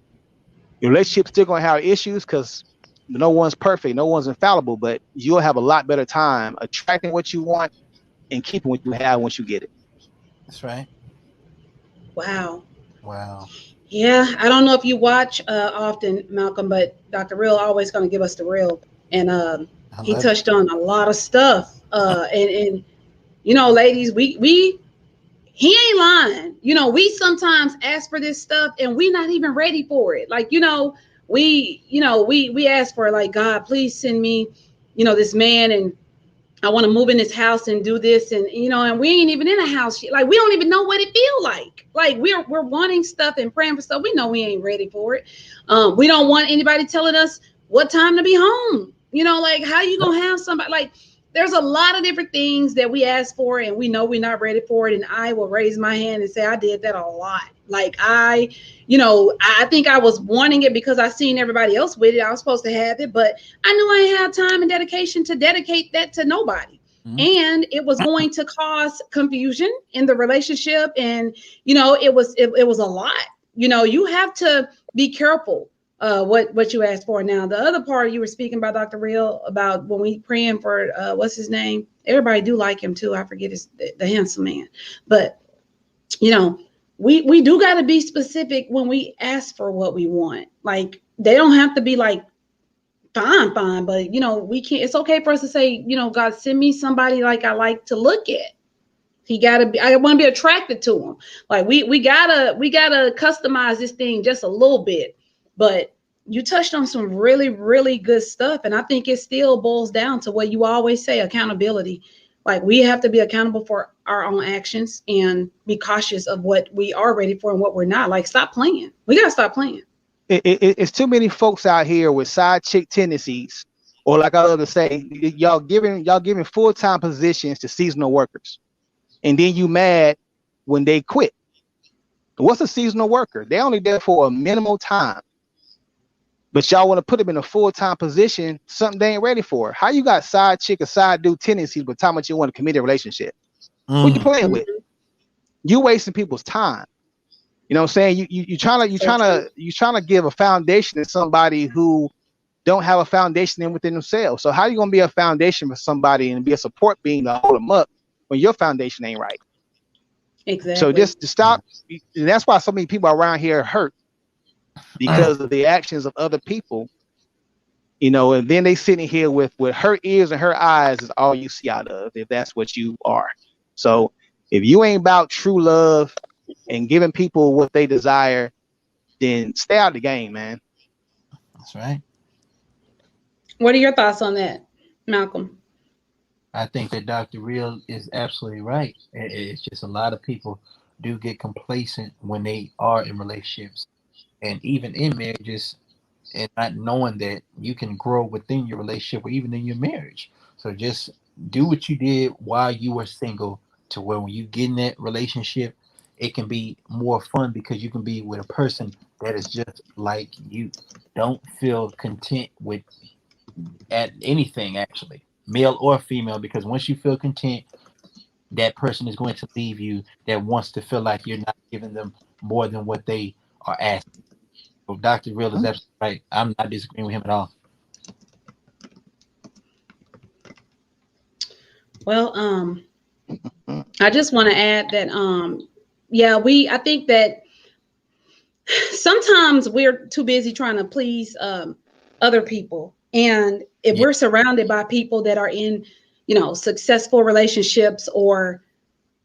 your relationship's still gonna have issues because no one's perfect, no one's infallible, but you'll have a lot better time attracting what you want and keeping what you have once you get it. That's right. Wow. Wow. Yeah, I don't know if you watch often, Malcolm, but Dr. Real always going to give us the real, and he touched on a lot of stuff. And you know, ladies, he ain't lying. You know, we sometimes ask for this stuff and we're not even ready for it. Like, we ask for, like, God, please send me, this man, and I want to move in this house and do this, and and we ain't even in a house. Like, we don't even know what it feel like. Like, we're wanting stuff and praying for stuff. We know we ain't ready for it. We don't want anybody telling us what time to be home. Like, how you gonna have somebody, like, there's a lot of different things that we ask for and we know we're not ready for it. And I will raise my hand and say I did that a lot. Like, I think I was wanting it because I seen everybody else with it. I was supposed to have it, but I knew I didn't have time and dedication to dedicate that to nobody. Mm-hmm. And it was going to cause confusion in the relationship. And, it was a lot. You have to be careful what you asked for. Now, the other part you were speaking about, Dr. Real, about when we praying for, what's his name? Everybody do like him too. I forget the handsome man. But, we do got to be specific when we ask for what we want. Like, they don't have to be like, fine, but, we can't, it's okay for us to say, God, send me somebody like I like to look at. I want to be attracted to him. Like, we gotta customize this thing just a little bit. But you touched on some really, really good stuff. And I think it still boils down to what you always say, accountability. Like, we have to be accountable for our own actions and be cautious of what we are ready for and what we're not. Like, stop playing. We got to stop playing. It's too many folks out here with side chick tendencies, or like I love to say, y'all giving full-time positions to seasonal workers. And then you mad when they quit. What's a seasonal worker? They're only there for a minimal time. But y'all want to put them in a full-time position, something they ain't ready for. How you got side chick or side dude tendencies, but how much you want to commit a relationship? Who you playing with? You wasting people's time. You know what I'm saying? You trying to give a foundation to somebody who don't have a foundation within themselves. So how you gonna be a foundation for somebody and be a support being to hold them up when your foundation ain't right? Exactly. So just to stop, and that's why so many people around here hurt, because of the actions of other people. And then they sitting here with her ears and her eyes is all you see out of, if that's what you are. So if you ain't about true love and giving people what they desire, then stay out of the game, man. That's right. What are your thoughts on that, Malcolm? I think that Dr. Real is absolutely right. It's just a lot of people do get complacent when they are in relationships and even in marriages, and not knowing that you can grow within your relationship or even in your marriage. So just do what you did while you were single, to where when you get in that relationship, it can be more fun because you can be with a person that is just like you. Don't feel content with at anything, actually, male or female, because once you feel content, that person is going to leave you, that wants to feel like you're not giving them more than what they are asking. So Dr. Real is absolutely right. I'm not disagreeing with him at all. Well, I just want to add that, yeah, I think that sometimes we're too busy trying to please other people. And if Yeah. we're surrounded by people that are in, successful relationships, or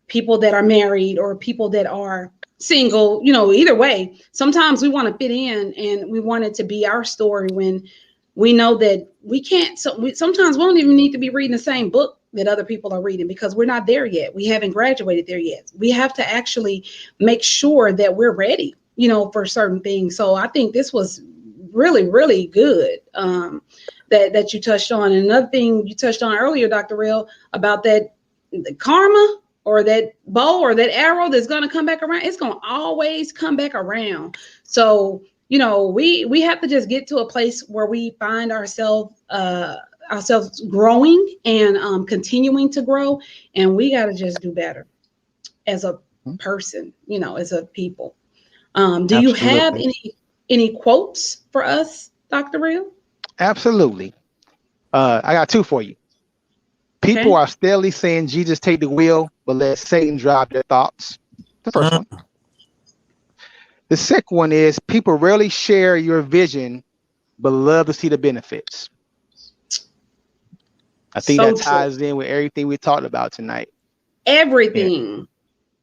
people that are married, or people that are single, either way, sometimes we want to fit in and we want it to be our story, when we know that we can't. So sometimes we don't even need to be reading the same book that other people are reading, because we're not there yet. We haven't graduated there yet. We have to actually make sure that we're ready, for certain things. So I think this was really, really good, that you touched on. And another thing you touched on earlier, Dr. Real, about that the karma, or that bow, or that arrow that's going to come back around. It's going to always come back around. So, we have to just get to a place where we find ourselves growing and continuing to grow. And we got to just do better as a person, as a people. Do you have any quotes for us, Dr. Real? Absolutely. I got two for you. People are steadily saying, Jesus, take the wheel, but let Satan drive their thoughts. The first one. The second one is, people rarely share your vision, but love to see the benefits. I think that ties in with everything we talked about tonight. Everything.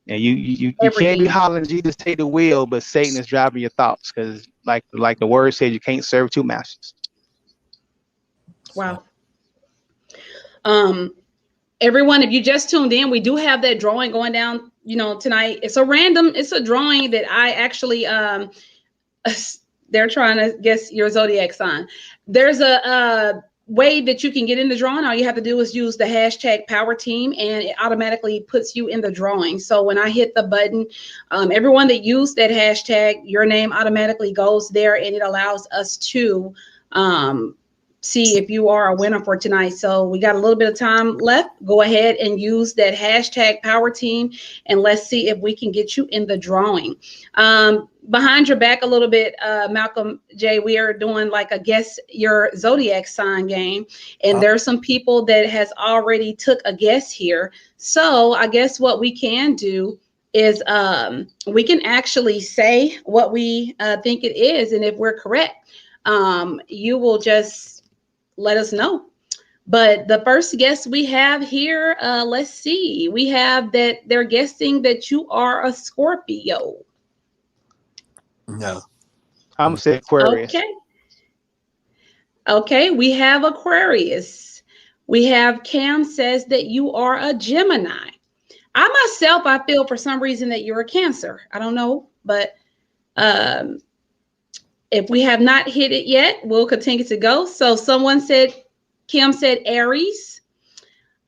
And you can't be hollering, Jesus, take the wheel, but Satan is driving your thoughts, because like the word says, you can't serve two masters. Wow. Everyone, if you just tuned in, we do have that drawing going down, tonight. It's a drawing that I actually, they're trying to guess your zodiac sign. There's a way that you can get in the drawing. All you have to do is use the hashtag power team, and it automatically puts you in the drawing. So when I hit the button, everyone that used that hashtag, your name automatically goes there, and it allows us to see if you are a winner for tonight. So we got a little bit of time left. Go ahead and use that hashtag power team, and let's see if we can get you in the drawing. Behind your back a little bit, Malcolm J, we are doing like a guess your zodiac sign game, and there's some people that has already took a guess here. So I guess what we can do is we can actually say what we think it is, and if we're correct, you will just let us know. But the first guest we have here, let's see, we have that they're guessing that you are a Scorpio. No. I'm going to say Aquarius. Okay, we have Aquarius. We have Cam says that you are a Gemini. I feel for some reason that you're a Cancer. I don't know, but if we have not hit it yet, we'll continue to go. So Kim said Aries.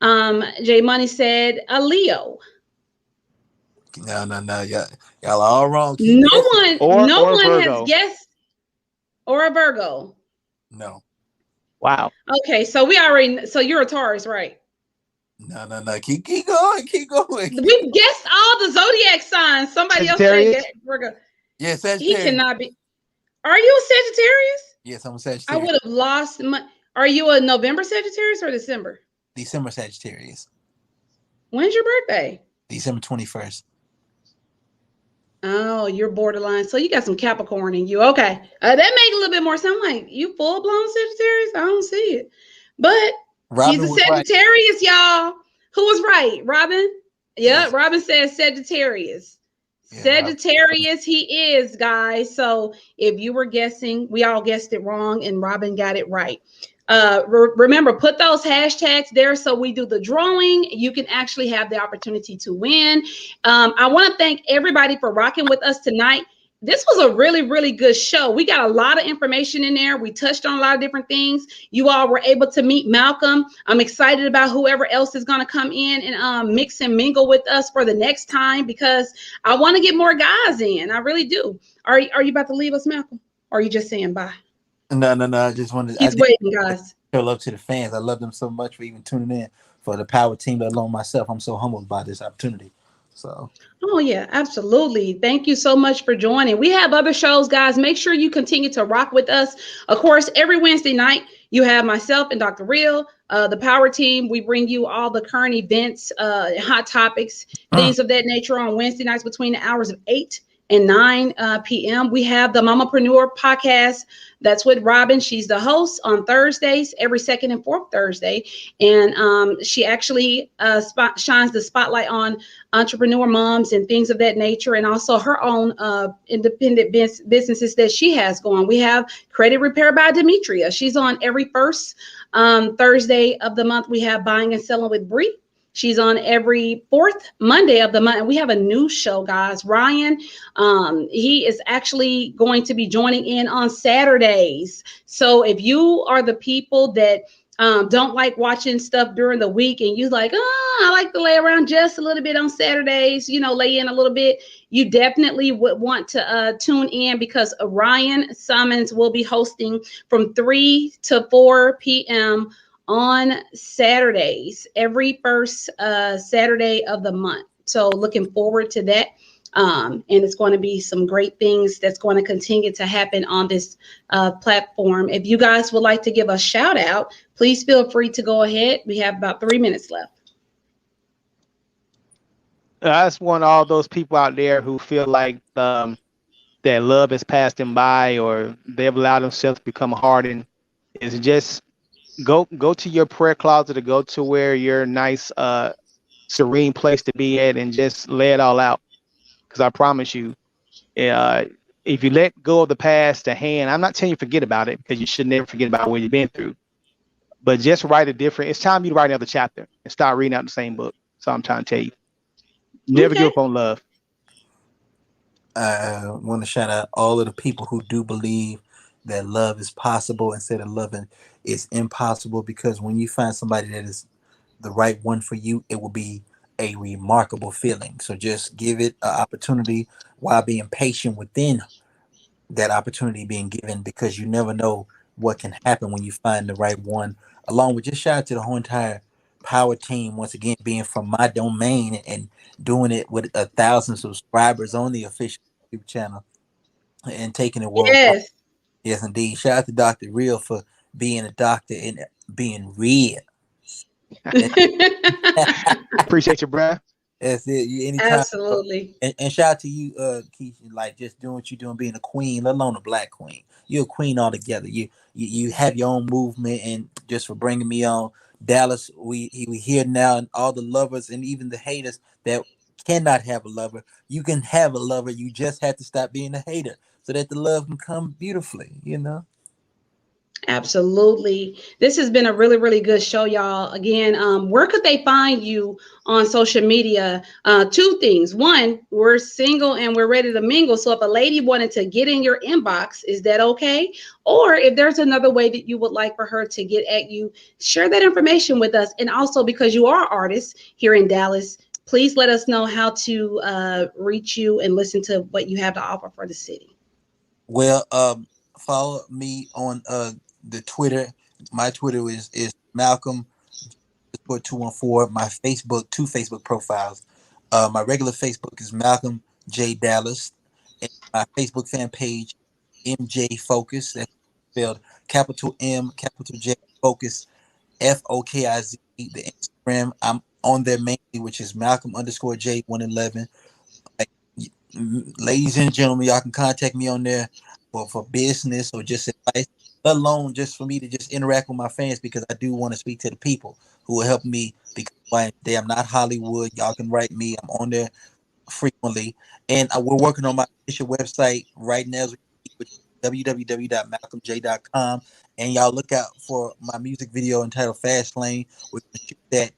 J Money said a Leo. No. Y'all are all wrong. No one has guessed. Or a Virgo. No. Wow. Okay, so you're a Taurus, right? No. Keep going. We've guessed all the zodiac signs. Somebody else said Virgo. Yes, Sagittarius. He cannot be. Are you a Sagittarius? Yes, I'm a Sagittarius. I would have lost Are you a November Sagittarius or December? December Sagittarius. When's your birthday? December 21st. Oh, you're borderline. So you got some Capricorn in you. Okay. That make a little bit more sense. I'm like, you full blown Sagittarius? I don't see it. But he's Robin a was right. Sagittarius, y'all. Who was right? Robin? Yeah, Yes. Robin says Sagittarius. Yeah, Robin. Sagittarius, he is, guys. So if you were guessing, we all guessed it wrong, and Robin got it right. Remember, put those hashtags there so we do the drawing. You can actually have the opportunity to win. I want to thank everybody for rocking with us tonight. This was a really, really good show. We got a lot of information in there. We touched on a lot of different things. You all were able to meet Malcolm. I'm excited about whoever else is going to come in and mix and mingle with us for the next time, because I want to get more guys in. I really do. Are you about to leave us, Malcolm? Or are you just saying bye? No. I just wanted. I He's did waiting, guys. show love to the fans. I love them so much for even tuning in for the power team. Let alone myself. I'm so humbled by this opportunity. So. Oh, yeah, absolutely. Thank you so much for joining. We have other shows, guys. Make sure you continue to rock with us. Of course, every Wednesday night, you have myself and Dr. Real, the Power Team. We bring you all the current events, hot topics, things of that nature on Wednesday nights between the hours of 8 and 9 p.m. We have the Mamapreneur podcast. That's with Robin. She's the host on Thursdays, every second and fourth Thursday. And she actually shines the spotlight on entrepreneur moms and things of that nature, and also her own independent businesses that she has going. We have Credit Repair by Demetria. She's on every first Thursday of the month. We have Buying and Selling with Bree. She's on every fourth Monday of the month. And we have a new show, guys. Ryan, he is actually going to be joining in on Saturdays. So if you are the people that don't like watching stuff during the week, and you like, I like to lay around just a little bit on Saturdays, lay in a little bit, you definitely would want to tune in, because Ryan Summons will be hosting from 3 to 4 p.m. on Saturdays, every first Saturday of the month. So looking forward to that. And it's going to be some great things that's going to continue to happen on this platform. If you guys would like to give a shout out, please feel free to go ahead. We have about 3 minutes left. I just want all those people out there who feel like that love has passed them by, or they've allowed themselves to become hardened, is just go to your prayer closet, or go to where your nice serene place to be at, and just lay it all out. Because I promise you, if you let go of the past, the hand, I'm not telling you forget about it, because you should never forget about what you've been through, but just write a different. It's time you to write another chapter and start reading out the same book. So I'm trying to tell you, never give up on love. I want to shout out all of the people who do believe that love is possible instead of loving is impossible, because when you find somebody that is the right one for you, it will be a remarkable feeling. So just give it an opportunity while being patient within that opportunity being given, because you never know what can happen when you find the right one. Along with, just shout out to the whole entire power team once again, being from my domain and doing it with 1,000 subscribers on the official YouTube channel and taking it worldwide. Yes. Yes, indeed. Shout out to Dr. Real for being a doctor and being real. Appreciate you, bruh. That's it. Anytime. Absolutely. And shout out to you, Keisha, like just doing what you're doing, being a queen, let alone a black queen. You're a queen altogether. You have your own movement, and just for bringing me on, Dallas. We here now, and all the lovers and even the haters that cannot have a lover. You can have a lover. You just have to stop being a hater, so that the love can come beautifully. Absolutely. This has been a really, really good show, y'all. Again, where could they find you on social media? Two things. One, we're single and we're ready to mingle. So if a lady wanted to get in your inbox, is that okay? Or if there's another way that you would like for her to get at you, share that information with us. And also, because you are artists here in Dallas, please let us know how to reach you and listen to what you have to offer for the city. Well, follow me on the Twitter. My Twitter is Malcolm 214. My Facebook, two Facebook profiles. My regular Facebook is Malcolm J Dallas, and my Facebook fan page MJ Focus. That's spelled capital M, capital J Focus, FOKIZ. The Instagram I'm on there mainly, which is Malcolm _J 111. Like, ladies and gentlemen, y'all can contact me on there for business or just advice, let alone just for me to just interact with my fans, because I do want to speak to the people who will help me become who I am today. I'm not Hollywood. Y'all can write me. I'm on there frequently, and we're working on my official website right now, which is www.malcolmj.com, and y'all look out for my music video entitled Fast Lane. We're gonna shoot that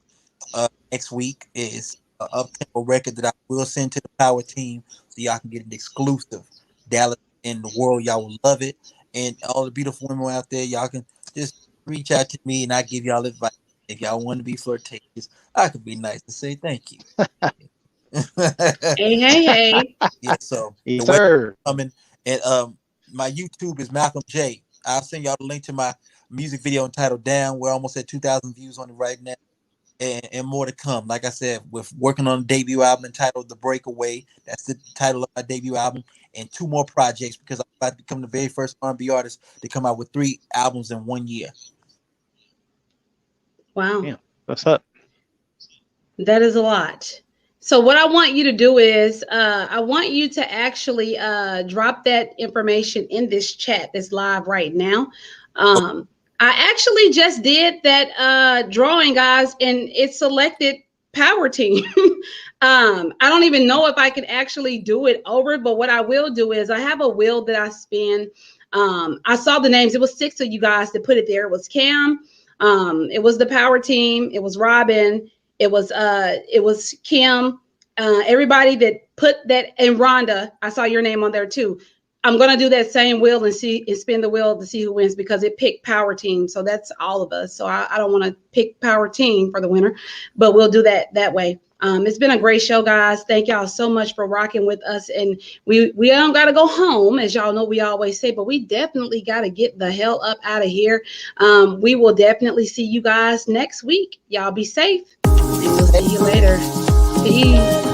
next week. Is an up-tempo record that I will send to the Power team so y'all can get an exclusive. Dallas and the world, y'all will love it. And all the beautiful women out there, y'all can just reach out to me and I give y'all advice. If y'all want to be flirtatious, I could be nice to say thank you. Hey. Yeah, so yes, the way sir. coming, and my YouTube is Malcolm J. I'll send y'all the link to my music video entitled Down. We're almost at 2,000 views on it right now. And more to come. Like I said, we're working on a debut album entitled The Breakaway. That's the title of my debut album, and 2 more projects, because I'm about to become the very first R&B artist to come out with 3 albums in 1 year. Wow. Yeah. What's up? That is a lot. So what I want you to do is I want you to actually drop that information in this chat that's live right now. I actually just did that drawing, guys, and it selected Power Team. I don't even know if I can actually do it over, but what I will do is I have a wheel that I spin. I saw the names. It was 6 of you guys that put it there. It was Cam. It was the Power Team. It was Robin. It was Kim. Everybody that put that, and Rhonda, I saw your name on there too. I'm gonna do that same wheel and spin the wheel to see who wins, because it picked Power Team. So that's all of us. So I don't want to pick Power Team for the winner, but we'll do that way. It's been a great show, guys. Thank y'all so much for rocking with us. And we don't got to go home, as y'all know we always say, but we definitely got to get the hell up out of here. We will definitely see you guys next week. Y'all be safe, and we'll see you later. Peace.